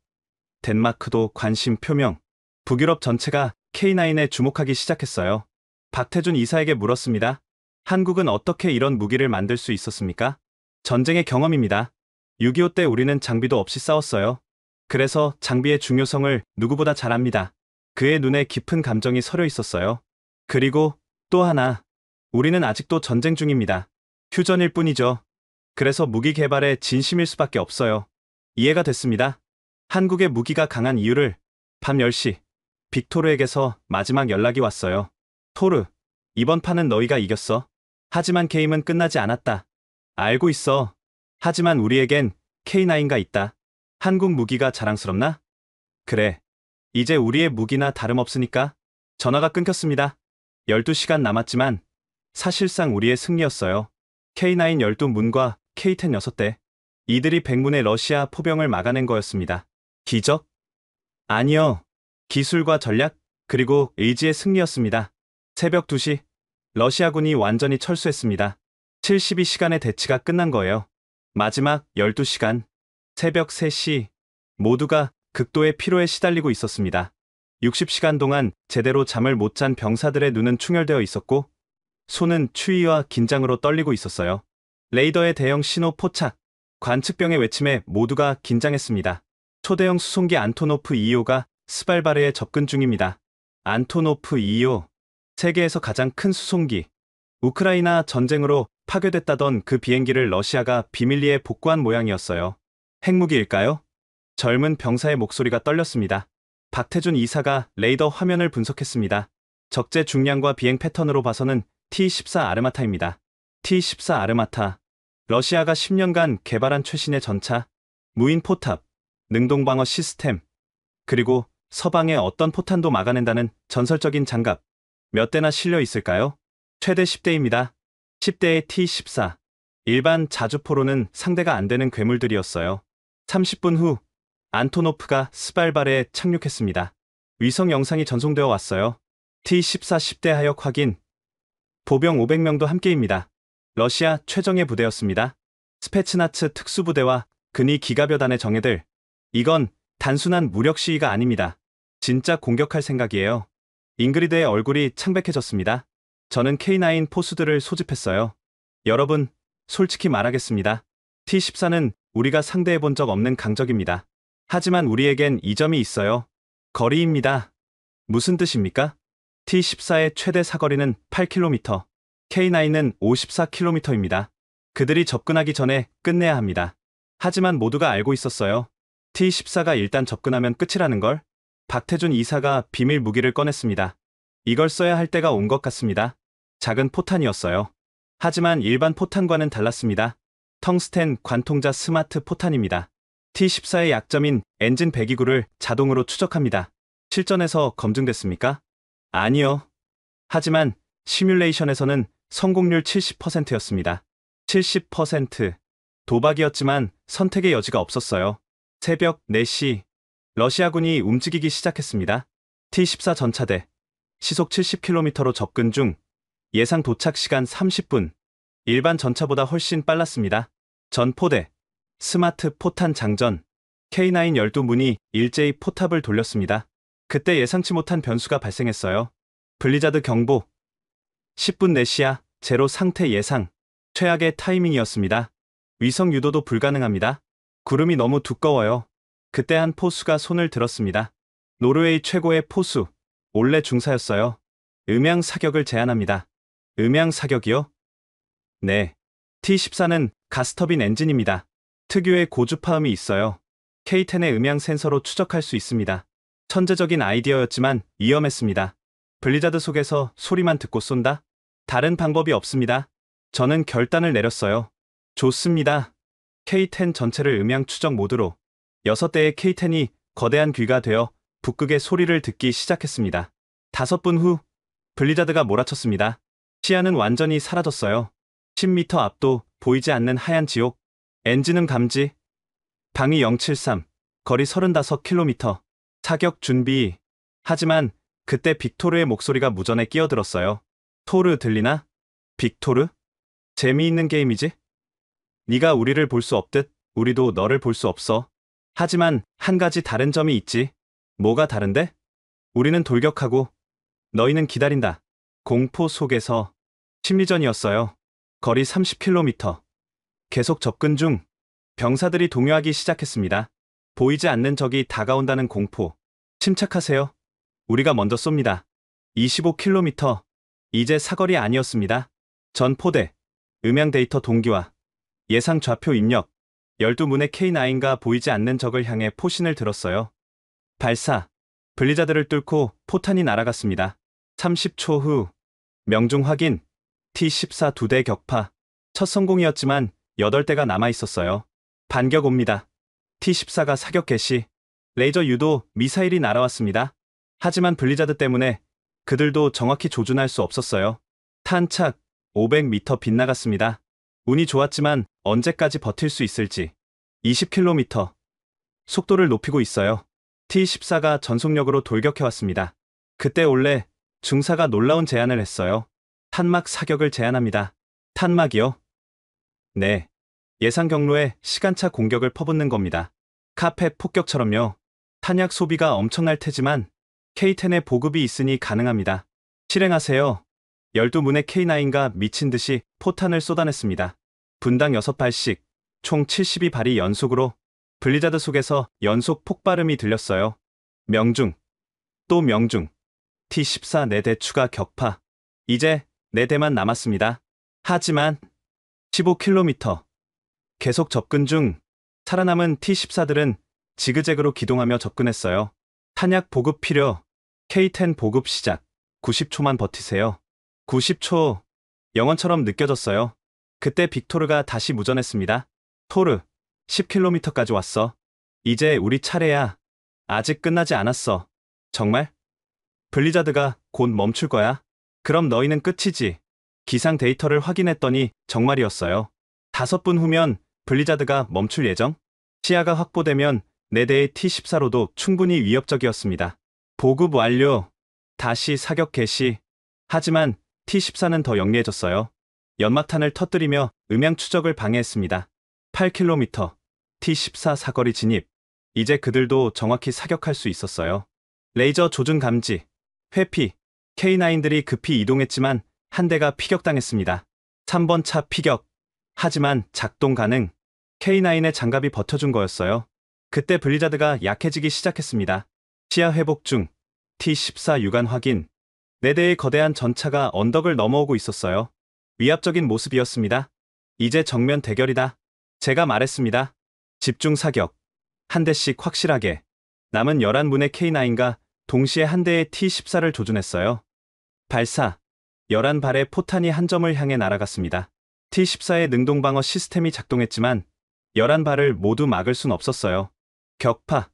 덴마크도 관심 표명. 북유럽 전체가 K9에 주목하기 시작했어요. 박태준 이사에게 물었습니다. 한국은 어떻게 이런 무기를 만들 수 있었습니까? 전쟁의 경험입니다. 6.25 때 우리는 장비도 없이 싸웠어요. 그래서 장비의 중요성을 누구보다 잘 압니다. 그의 눈에 깊은 감정이 서려 있었어요. 그리고 또 하나. 우리는 아직도 전쟁 중입니다. 휴전일 뿐이죠. 그래서 무기 개발에 진심일 수밖에 없어요. 이해가 됐습니다. 한국의 무기가 강한 이유를. 밤 10시. 빅토르에게서 마지막 연락이 왔어요. 토르, 이번 판은 너희가 이겼어. 하지만 게임은 끝나지 않았다. 알고 있어. 하지만 우리에겐 K9가 있다. 한국 무기가 자랑스럽나? 그래. 이제 우리의 무기나 다름없으니까. 전화가 끊겼습니다. 12시간 남았지만 사실상 우리의 승리였어요. K9 12문과 K10 6대. 이들이 100문의 러시아 포병을 막아낸 거였습니다. 기적? 아니요. 기술과 전략, 그리고 의지의 승리였습니다. 새벽 2시, 러시아군이 완전히 철수했습니다. 72시간의 대치가 끝난 거예요. 마지막 12시간, 새벽 3시, 모두가 극도의 피로에 시달리고 있었습니다. 60시간 동안 제대로 잠을 못 잔 병사들의 눈은 충혈되어 있었고, 손은 추위와 긴장으로 떨리고 있었어요. 레이더의 대형 신호 포착, 관측병의 외침에 모두가 긴장했습니다. 초대형 수송기 안토노프 2호가 스발바르에 접근 중입니다. 안토노프 2호, 세계에서 가장 큰 수송기. 우크라이나 전쟁으로 파괴됐다던 그 비행기를 러시아가 비밀리에 복구한 모양이었어요. 핵무기일까요? 젊은 병사의 목소리가 떨렸습니다. 박태준 이사가 레이더 화면을 분석했습니다. 적재 중량과 비행 패턴으로 봐서는 T-14 아르마타입니다. T-14 아르마타. 러시아가 10년간 개발한 최신의 전차, 무인 포탑, 능동방어 시스템, 그리고 서방의 어떤 포탄도 막아낸다는 전설적인 장갑. 몇 대나 실려 있을까요? 최대 10대입니다. 10대의 T-14. 일반 자주포로는 상대가 안 되는 괴물들이었어요. 30분 후 안토노프가 스발바르에 착륙했습니다. 위성 영상이 전송되어 왔어요. T-14 10대 하역 확인. 보병 500명도 함께입니다. 러시아 최정예 부대였습니다. 스페츠나츠 특수부대와 근위 기가벼단의 정예들. 이건 단순한 무력 시위가 아닙니다. 진짜 공격할 생각이에요. 잉그리드의 얼굴이 창백해졌습니다. 저는 K9 포수들을 소집했어요. 여러분, 솔직히 말하겠습니다. T-14는 우리가 상대해본 적 없는 강적입니다. 하지만 우리에겐 이점이 있어요. 거리입니다. 무슨 뜻입니까? T-14의 최대 사거리는 8km, K9은 54km입니다. 그들이 접근하기 전에 끝내야 합니다. 하지만 모두가 알고 있었어요. T-14가 일단 접근하면 끝이라는 걸. 박태준 이사가 비밀 무기를 꺼냈습니다. 이걸 써야 할 때가 온 것 같습니다. 작은 포탄이었어요. 하지만 일반 포탄과는 달랐습니다. 텅스텐 관통자 스마트 포탄입니다. T-14의 약점인 엔진 배기구를 자동으로 추적합니다. 실전에서 검증됐습니까? 아니요. 하지만 시뮬레이션에서는 성공률 70%였습니다. 70%. 도박이었지만 선택의 여지가 없었어요. 새벽 4시. 러시아군이 움직이기 시작했습니다. T-14 전차대. 시속 70km로 접근 중. 예상 도착 시간 30분. 일반 전차보다 훨씬 빨랐습니다. 전포대. 스마트 포탄 장전. K9 12문이 일제히 포탑을 돌렸습니다. 그때 예상치 못한 변수가 발생했어요. 블리자드 경보. 10분 내시야 제로 상태 예상. 최악의 타이밍이었습니다. 위성 유도도 불가능합니다. 구름이 너무 두꺼워요. 그때 한 포수가 손을 들었습니다. 노르웨이 최고의 포수. 올레 중사였어요. 음향 사격을 제안합니다. 음향 사격이요? 네. T-14는 가스터빈 엔진입니다. 특유의 고주파음이 있어요. K10의 음향 센서로 추적할 수 있습니다. 천재적인 아이디어였지만 위험했습니다. 블리자드 속에서 소리만 듣고 쏜다? 다른 방법이 없습니다. 저는 결단을 내렸어요. 좋습니다. K-10 전체를 음향 추적 모드로 6대의 K-10이 거대한 귀가 되어 북극의 소리를 듣기 시작했습니다. 5분 후 블리자드가 몰아쳤습니다. 시야는 완전히 사라졌어요. 10m 앞도 보이지 않는 하얀 지옥. 엔진음 감지. 방위 073. 거리 35km. 사격 준비. 하지만 그때 빅토르의 목소리가 무전에 끼어들었어요. 토르 들리나? 빅토르? 재미있는 게임이지? 네가 우리를 볼 수 없듯 우리도 너를 볼 수 없어. 하지만 한 가지 다른 점이 있지. 뭐가 다른데? 우리는 돌격하고 너희는 기다린다. 공포 속에서 심리전이었어요. 거리 30km. 계속 접근 중 병사들이 동요하기 시작했습니다. 보이지 않는 적이 다가온다는 공포. 침착하세요. 우리가 먼저 쏩니다. 25km. 이제 사거리 아니었습니다. 전 포대, 음향 데이터 동기화, 예상 좌표 입력, 12문의 K9과 보이지 않는 적을 향해 포신을 들었어요. 발사. 블리자드를 뚫고 포탄이 날아갔습니다. 30초 후. 명중 확인. T-14 2대 격파. 첫 성공이었지만 8대가 남아있었어요. 반격 옵니다. T-14가 사격 개시. 레이저 유도 미사일이 날아왔습니다. 하지만 블리자드 때문에 그들도 정확히 조준할 수 없었어요. 탄착 500m 빗나갔습니다. 운이 좋았지만 언제까지 버틸 수 있을지. 20km. 속도를 높이고 있어요. T-14가 전속력으로 돌격해왔습니다. 그때 원래 중사가 놀라운 제안을 했어요. 탄막 사격을 제안합니다. 탄막이요? 네. 예상 경로에 시간차 공격을 퍼붓는 겁니다. 카페 폭격처럼요. 탄약 소비가 엄청날 테지만 K-10의 보급이 있으니 가능합니다. 실행하세요. 12문의 K9가 미친 듯이 포탄을 쏟아냈습니다. 분당 6발씩 총 72발이 연속으로 블리자드 속에서 연속 폭발음이 들렸어요. 명중. 또 명중. T-14 4대 추가 격파. 이제 4대만 남았습니다. 하지만 15km. 계속 접근 중 살아남은 T-14들은 지그재그로 기동하며 접근했어요. 탄약 보급 필요. K-10 보급 시작. 90초만 버티세요. 90초. 영원처럼 느껴졌어요. 그때 빅토르가 다시 무전했습니다. 토르, 10km까지 왔어. 이제 우리 차례야. 아직 끝나지 않았어. 정말? 블리자드가 곧 멈출 거야? 그럼 너희는 끝이지. 기상 데이터를 확인했더니 정말이었어요. 5분 후면 블리자드가 멈출 예정? 시야가 확보되면 4대의 T-14로도 충분히 위협적이었습니다. 보급 완료. 다시 사격 개시. 하지만 T-14는 더 영리해졌어요. 연막탄을 터뜨리며 음향 추적을 방해했습니다. 8km. T-14 사거리 진입. 이제 그들도 정확히 사격할 수 있었어요. 레이저 조준 감지. 회피. K9들이 급히 이동했지만 한 대가 피격당했습니다. 3번 차 피격. 하지만 작동 가능. K9의 장갑이 버텨준 거였어요. 그때 블리자드가 약해지기 시작했습니다. 시야 회복 중. T-14 유관 확인. 4대의 거대한 전차가 언덕을 넘어오고 있었어요. 위압적인 모습이었습니다. 이제 정면 대결이다. 제가 말했습니다. 집중 사격. 한 대씩 확실하게. 남은 11문의 K9과 동시에 한 대의 T-14를 조준했어요. 발사. 11발의 포탄이 한 점을 향해 날아갔습니다. T-14의 능동방어 시스템이 작동했지만 11발을 모두 막을 순 없었어요. 격파.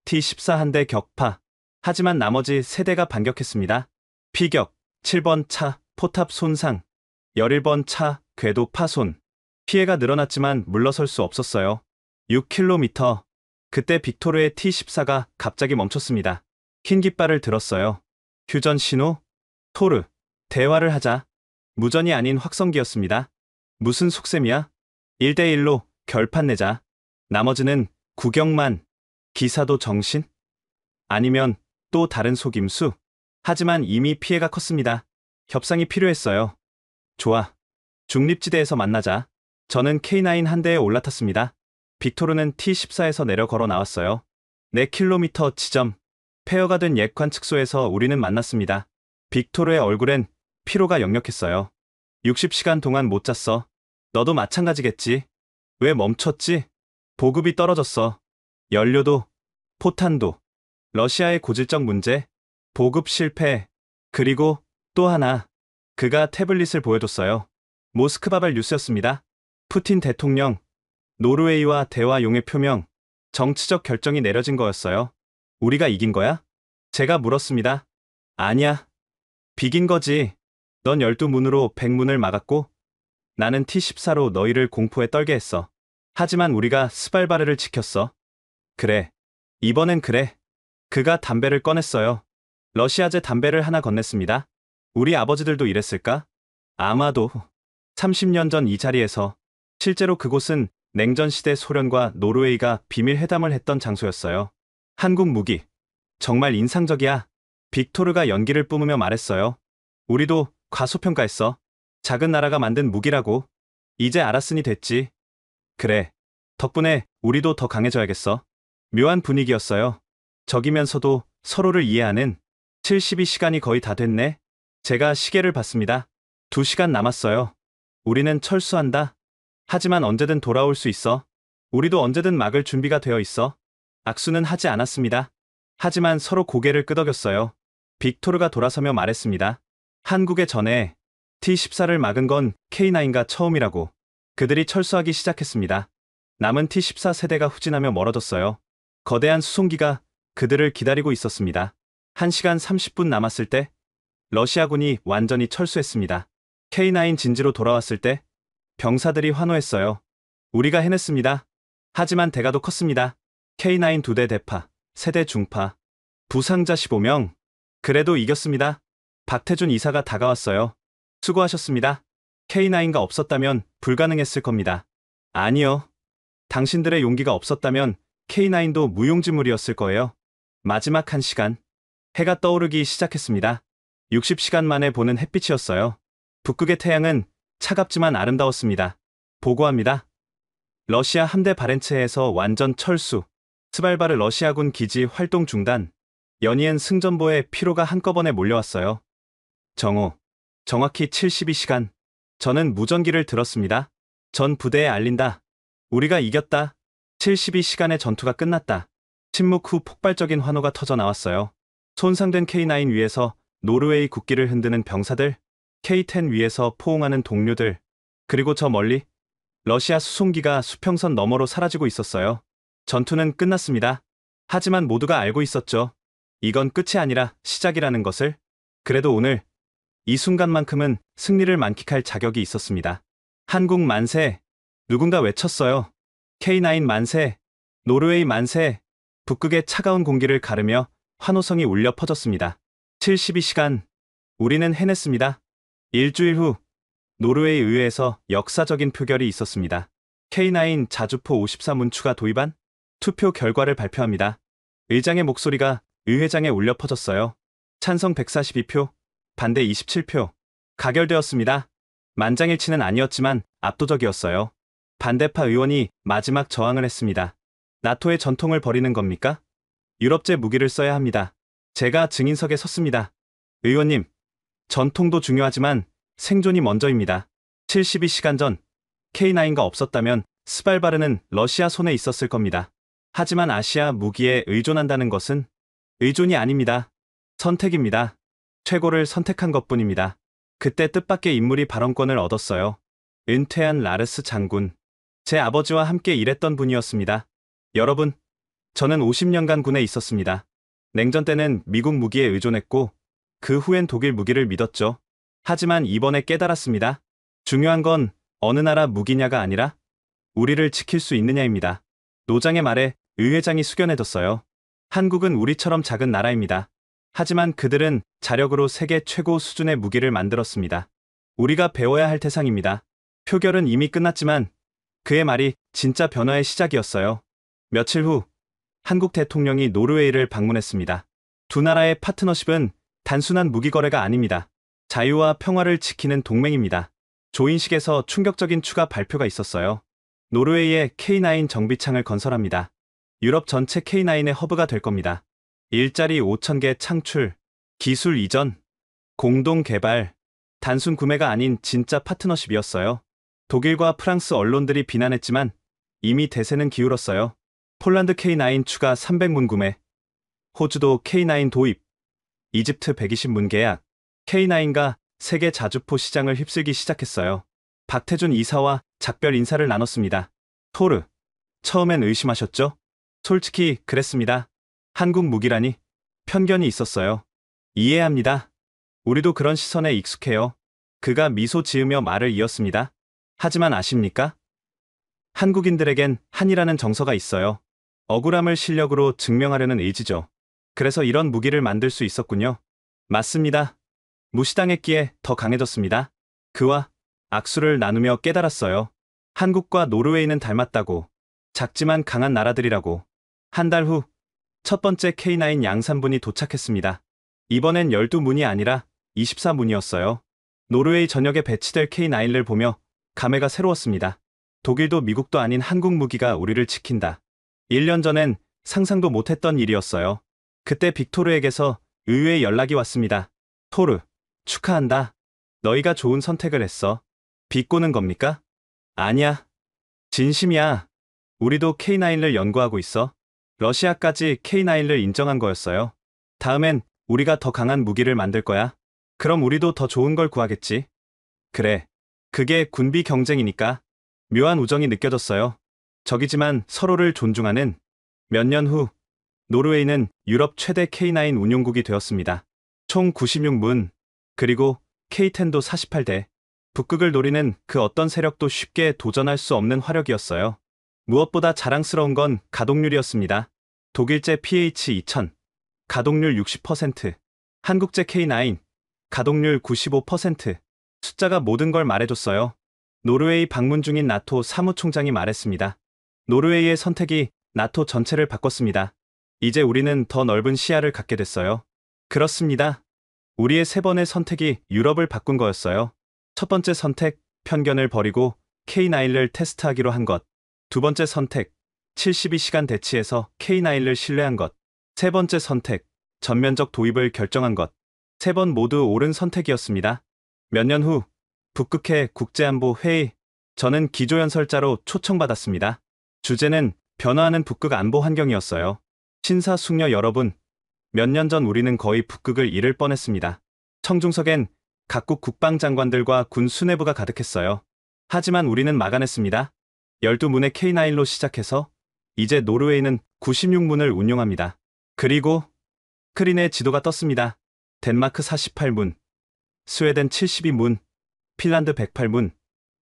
T-14 한 대 격파. 하지만 나머지 3대가 반격했습니다. 피격. 7번 차 포탑 손상. 11번 차 궤도 파손. 피해가 늘어났지만 물러설 수 없었어요. 6km. 그때 빅토르의 T-14가 갑자기 멈췄습니다. 흰 깃발을 들었어요. 휴전 신호? 토르. 대화를 하자. 무전이 아닌 확성기였습니다. 무슨 속셈이야? 1대1로 결판 내자. 나머지는 구경만. 기사도 정신? 아니면 또 다른 속임수? 하지만 이미 피해가 컸습니다. 협상이 필요했어요. 좋아. 중립지대에서 만나자. 저는 K9 한 대에 올라탔습니다. 빅토르는 T-14에서 내려 걸어 나왔어요. 4km 지점. 폐허가 된 옛 관측소에서 우리는 만났습니다. 빅토르의 얼굴엔 피로가 역력했어요. 60시간 동안 못 잤어. 너도 마찬가지겠지. 왜 멈췄지? 보급이 떨어졌어. 연료도, 포탄도. 러시아의 고질적 문제, 보급 실패. 그리고 또 하나. 그가 태블릿을 보여줬어요. 모스크바발 뉴스였습니다. 푸틴 대통령, 노르웨이와 대화 용의 표명, 정치적 결정이 내려진 거였어요. 우리가 이긴 거야? 제가 물었습니다. 아니야. 비긴 거지. 넌 12문으로 100문을 막았고 나는 T14로 너희를 공포에 떨게 했어. 하지만 우리가 스발바르를 지켰어. 그래. 이번엔 그래. 그가 담배를 꺼냈어요. 러시아제 담배를 하나 건넸습니다. 우리 아버지들도 이랬을까? 아마도. 30년 전 이 자리에서 실제로 그곳은 냉전시대 소련과 노르웨이가 비밀 회담을 했던 장소였어요. 한국 무기. 정말 인상적이야. 빅토르가 연기를 뿜으며 말했어요. 우리도 과소평가했어. 작은 나라가 만든 무기라고. 이제 알았으니 됐지. 그래. 덕분에 우리도 더 강해져야겠어. 묘한 분위기였어요. 적이면서도 서로를 이해하는. 72시간이 거의 다 됐네. 제가 시계를 봤습니다. 2시간 남았어요. 우리는 철수한다. 하지만 언제든 돌아올 수 있어. 우리도 언제든 막을 준비가 되어 있어. 악수는 하지 않았습니다. 하지만 서로 고개를 끄덕였어요. 빅토르가 돌아서며 말했습니다. 한국에 전에 T14를 막은 건 K9가 처음이라고. 그들이 철수하기 시작했습니다. 남은 T14 세대가 후진하며 멀어졌어요. 거대한 수송기가 그들을 기다리고 있었습니다. 1시간 30분 남았을 때 러시아군이 완전히 철수했습니다. K9 진지로 돌아왔을 때 병사들이 환호했어요. 우리가 해냈습니다. 하지만 대가도 컸습니다. K9 2대 대파, 세대 중파, 부상자 15명. 그래도 이겼습니다. 박태준 이사가 다가왔어요. 수고하셨습니다. K9가 없었다면 불가능했을 겁니다. 아니요. 당신들의 용기가 없었다면 K9도 무용지물이었을 거예요. 마지막 1시간. 해가 떠오르기 시작했습니다. 60시간 만에 보는 햇빛이었어요. 북극의 태양은 차갑지만 아름다웠습니다. 보고합니다. 러시아 함대 바렌츠해에서 완전 철수. 스발바르 러시아군 기지 활동 중단. 연이은 승전보에 피로가 한꺼번에 몰려왔어요. 정확히 72시간. 저는 무전기를 들었습니다. 전 부대에 알린다. 우리가 이겼다. 72시간의 전투가 끝났다. 침묵 후 폭발적인 환호가 터져 나왔어요. 손상된 K9 위에서 노르웨이 국기를 흔드는 병사들, K10 위에서 포옹하는 동료들, 그리고 저 멀리 러시아 수송기가 수평선 너머로 사라지고 있었어요. 전투는 끝났습니다. 하지만 모두가 알고 있었죠. 이건 끝이 아니라 시작이라는 것을. 그래도 오늘 이 순간만큼은 승리를 만끽할 자격이 있었습니다. 한국 만세! 누군가 외쳤어요. K9 만세! 노르웨이 만세! 북극의 차가운 공기를 가르며 환호성이 울려 퍼졌습니다. 72시간. 우리는 해냈습니다. 일주일 후 노르웨이 의회에서 역사적인 표결이 있었습니다. K9 자주포 54문 추가 도입안 투표 결과를 발표합니다. 의장의 목소리가 의회장에 울려 퍼졌어요. 찬성 142표, 반대 27표. 가결되었습니다. 만장일치는 아니었지만 압도적이었어요. 반대파 의원이 마지막 저항을 했습니다. 나토의 전통을 버리는 겁니까? 유럽제 무기를 써야 합니다. 제가 증인석에 섰습니다. 의원님, 전통도 중요하지만 생존이 먼저입니다. 72시간 전 K9가 없었다면 스발바르는 러시아 손에 있었을 겁니다. 하지만 아시아 무기에 의존한다는 것은 의존이 아닙니다. 선택입니다. 최고를 선택한 것뿐입니다. 그때 뜻밖의 인물이 발언권을 얻었어요. 은퇴한 라르스 장군. 제 아버지와 함께 일했던 분이었습니다. 여러분, 저는 50년간 군에 있었습니다. 냉전 때는 미국 무기에 의존했고 그 후엔 독일 무기를 믿었죠. 하지만 이번에 깨달았습니다. 중요한 건 어느 나라 무기냐가 아니라 우리를 지킬 수 있느냐입니다. 노장의 말에 의회장이 숙연해졌어요. 한국은 우리처럼 작은 나라입니다. 하지만 그들은 자력으로 세계 최고 수준의 무기를 만들었습니다. 우리가 배워야 할 태상입니다. 표결은 이미 끝났지만 그의 말이 진짜 변화의 시작이었어요. 며칠 후 한국 대통령이 노르웨이를 방문했습니다. 두 나라의 파트너십은 단순한 무기 거래가 아닙니다. 자유와 평화를 지키는 동맹입니다. 조인식에서 충격적인 추가 발표가 있었어요. 노르웨이에 K9 정비창을 건설합니다. 유럽 전체 K9의 허브가 될 겁니다. 일자리 5,000개 창출, 기술 이전, 공동 개발, 단순 구매가 아닌 진짜 파트너십이었어요. 독일과 프랑스 언론들이 비난했지만 이미 대세는 기울었어요. 폴란드 K9 추가 300문 구매, 호주도 K9 도입, 이집트 120문 계약, K9가 세계 자주포 시장을 휩쓸기 시작했어요. 박태준 이사와 작별 인사를 나눴습니다. 토르, 처음엔 의심하셨죠? 솔직히 그랬습니다. 한국 무기라니 편견이 있었어요. 이해합니다. 우리도 그런 시선에 익숙해요. 그가 미소 지으며 말을 이었습니다. 하지만 아십니까? 한국인들에겐 한이라는 정서가 있어요. 억울함을 실력으로 증명하려는 의지죠. 그래서 이런 무기를 만들 수 있었군요. 맞습니다. 무시당했기에 더 강해졌습니다. 그와 악수를 나누며 깨달았어요. 한국과 노르웨이는 닮았다고. 작지만 강한 나라들이라고. 한 달 후 첫 번째 K9 양산분이 도착했습니다. 이번엔 12문이 아니라 24문이었어요. 노르웨이 전역에 배치될 K9를 보며 감회가 새로웠습니다. 독일도 미국도 아닌 한국 무기가 우리를 지킨다. 1년 전엔 상상도 못했던 일이었어요. 그때 빅토르에게서 의외의 연락이 왔습니다. 토르, 축하한다. 너희가 좋은 선택을 했어. 비꼬는 겁니까? 아니야. 진심이야. 우리도 K9를 연구하고 있어. 러시아까지 K9를 인정한 거였어요. 다음엔 우리가 더 강한 무기를 만들 거야. 그럼 우리도 더 좋은 걸 구하겠지. 그래. 그게 군비 경쟁이니까. 묘한 우정이 느껴졌어요. 적이지만 서로를 존중하는. 몇 년 후 노르웨이는 유럽 최대 K9 운용국이 되었습니다. 총 96문, 그리고 K10도 48대. 북극을 노리는 그 어떤 세력도 쉽게 도전할 수 없는 화력이었어요. 무엇보다 자랑스러운 건 가동률이었습니다. 독일제 PH2000, 가동률 60%, 한국제 K9, 가동률 95%. 숫자가 모든 걸 말해줬어요. 노르웨이 방문 중인 나토 사무총장이 말했습니다. 노르웨이의 선택이 나토 전체를 바꿨습니다. 이제 우리는 더 넓은 시야를 갖게 됐어요. 그렇습니다. 우리의 세 번의 선택이 유럽을 바꾼 거였어요. 첫 번째 선택, 편견을 버리고 K9를 테스트하기로 한 것. 두 번째 선택, 72시간 대치해서 K9를 신뢰한 것. 세 번째 선택, 전면적 도입을 결정한 것. 세 번 모두 옳은 선택이었습니다. 몇 년 후, 북극해 국제안보 회의. 저는 기조연설자로 초청받았습니다. 주제는 변화하는 북극 안보 환경이었어요. 신사숙녀 여러분, 몇 년 전 우리는 거의 북극을 잃을 뻔했습니다. 청중석엔 각국 국방장관들과 군 수뇌부가 가득했어요. 하지만 우리는 막아냈습니다. 12문의 K9로 시작해서 이제 노르웨이는 96문을 운용합니다. 그리고 스크린에 지도가 떴습니다. 덴마크 48문, 스웨덴 72문, 핀란드 108문,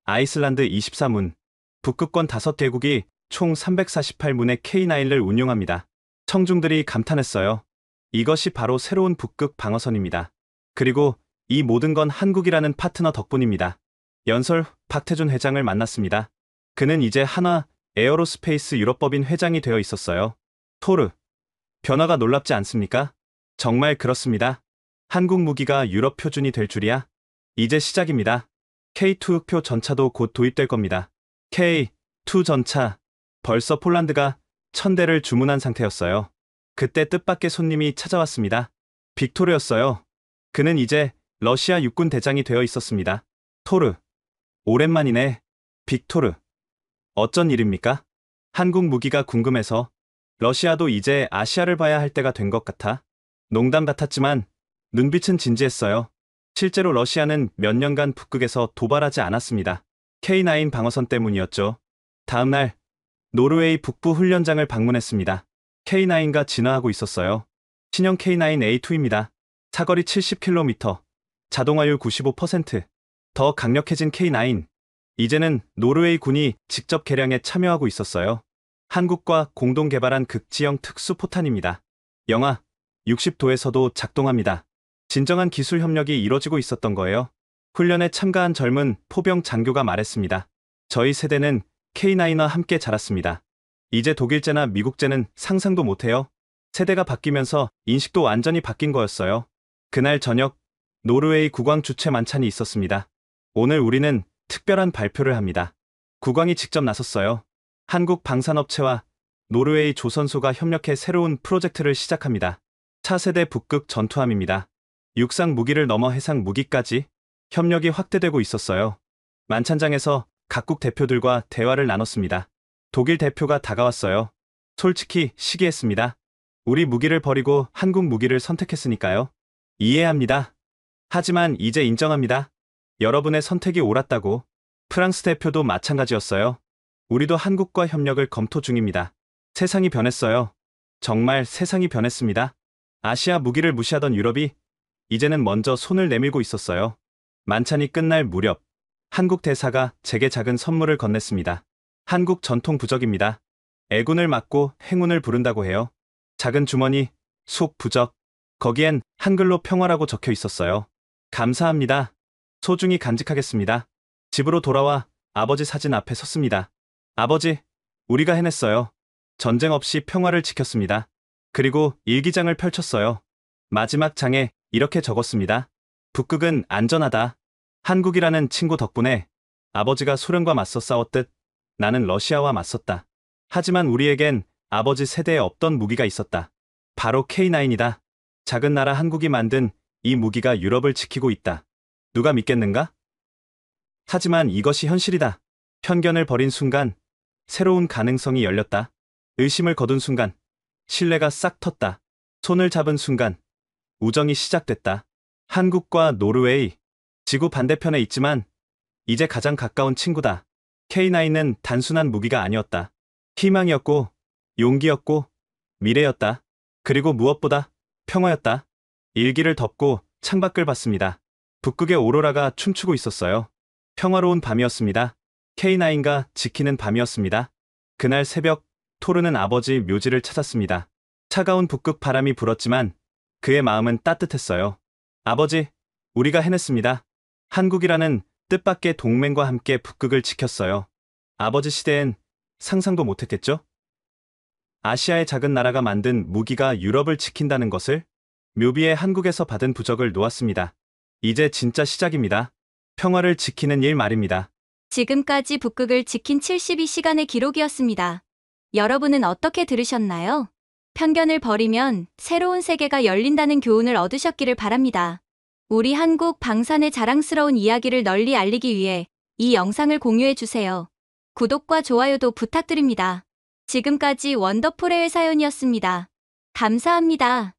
아이슬란드 24문, 북극권 5개국이 총 348문의 K9를 운용합니다. 청중들이 감탄했어요. 이것이 바로 새로운 북극 방어선입니다. 그리고 이 모든 건 한국이라는 파트너 덕분입니다. 연설 후 박태준 회장을 만났습니다. 그는 이제 한화 에어로스페이스 유럽법인 회장이 되어 있었어요. 토르, 변화가 놀랍지 않습니까? 정말 그렇습니다. 한국 무기가 유럽 표준이 될 줄이야. 이제 시작입니다. K2 흑표 전차도 곧 도입될 겁니다. K2 전차, 벌써 폴란드가 1000대를 주문한 상태였어요. 그때 뜻밖의 손님이 찾아왔습니다. 빅토르였어요. 그는 이제 러시아 육군 대장이 되어 있었습니다. 토르, 오랜만이네. 빅토르, 어쩐 일입니까? 한국 무기가 궁금해서. 러시아도 이제 아시아를 봐야 할 때가 된 것 같아. 농담 같았지만 눈빛은 진지했어요. 실제로 러시아는 몇 년간 북극에서 도발하지 않았습니다. K9 방어선 때문이었죠. 다음 날 노르웨이 북부 훈련장을 방문했습니다. K9가 진화하고 있었어요. 신형 K9A2입니다. 사거리 70km, 자동화율 95%. 더 강력해진 K9. 이제는 노르웨이 군이 직접 개량에 참여하고 있었어요. 한국과 공동 개발한 극지형 특수포탄입니다. 영하 60도에서도 작동합니다. 진정한 기술 협력이 이뤄지고 있었던 거예요. 훈련에 참가한 젊은 포병 장교가 말했습니다. 저희 세대는 K9와 함께 자랐습니다. 이제 독일제나 미국제는 상상도 못해요. 세대가 바뀌면서 인식도 완전히 바뀐 거였어요. 그날 저녁 노르웨이 국왕 주최 만찬이 있었습니다. 오늘 우리는 특별한 발표를 합니다. 국왕이 직접 나섰어요. 한국 방산업체와 노르웨이 조선소가 협력해 새로운 프로젝트를 시작합니다. 차세대 북극 전투함입니다. 육상 무기를 넘어 해상 무기까지 협력이 확대되고 있었어요. 만찬장에서 각국 대표들과 대화를 나눴습니다. 독일 대표가 다가왔어요. 솔직히 시기했습니다. 우리 무기를 버리고 한국 무기를 선택했으니까요. 이해합니다. 하지만 이제 인정합니다. 여러분의 선택이 옳았다고. 프랑스 대표도 마찬가지였어요. 우리도 한국과 협력을 검토 중입니다. 세상이 변했어요. 정말 세상이 변했습니다. 아시아 무기를 무시하던 유럽이 이제는 먼저 손을 내밀고 있었어요. 만찬이 끝날 무렵 한국 대사가 제게 작은 선물을 건넸습니다. 한국 전통 부적입니다. 애군을 막고 행운을 부른다고 해요. 작은 주머니, 속 부적. 거기엔 한글로 평화라고 적혀 있었어요. 감사합니다. 소중히 간직하겠습니다. 집으로 돌아와 아버지 사진 앞에 섰습니다. 아버지, 우리가 해냈어요. 전쟁 없이 평화를 지켰습니다. 그리고 일기장을 펼쳤어요. 마지막 장에 이렇게 적었습니다. 북극은 안전하다. 한국이라는 친구 덕분에 아버지가 소련과 맞서 싸웠듯 나는 러시아와 맞섰다. 하지만 우리에겐 아버지 세대에 없던 무기가 있었다. 바로 K9이다. 작은 나라 한국이 만든 이 무기가 유럽을 지키고 있다. 누가 믿겠는가? 하지만 이것이 현실이다. 편견을 버린 순간 새로운 가능성이 열렸다. 의심을 거둔 순간 신뢰가 싹 텄다. 손을 잡은 순간 우정이 시작됐다. 한국과 노르웨이, 지구 반대편에 있지만 이제 가장 가까운 친구다. K9은 단순한 무기가 아니었다. 희망이었고, 용기였고, 미래였다. 그리고 무엇보다 평화였다. 일기를 덮고 창밖을 봤습니다. 북극의 오로라가 춤추고 있었어요. 평화로운 밤이었습니다. K9가 지키는 밤이었습니다. 그날 새벽, 토르는 아버지 묘지를 찾았습니다. 차가운 북극 바람이 불었지만 그의 마음은 따뜻했어요. 아버지, 우리가 해냈습니다. 한국이라는 뜻밖의 동맹과 함께 북극을 지켰어요. 아버지 시대엔 상상도 못했겠죠? 아시아의 작은 나라가 만든 무기가 유럽을 지킨다는 것을. 묘비에 한국에서 받은 부적을 놓았습니다. 이제 진짜 시작입니다. 평화를 지키는 일 말입니다. 지금까지 북극을 지킨 72시간의 기록이었습니다. 여러분은 어떻게 들으셨나요? 편견을 버리면 새로운 세계가 열린다는 교훈을 얻으셨기를 바랍니다. 우리 한국 방산의 자랑스러운 이야기를 널리 알리기 위해 이 영상을 공유해주세요. 구독과 좋아요도 부탁드립니다. 지금까지 원더풀의 사연이었습니다. 감사합니다.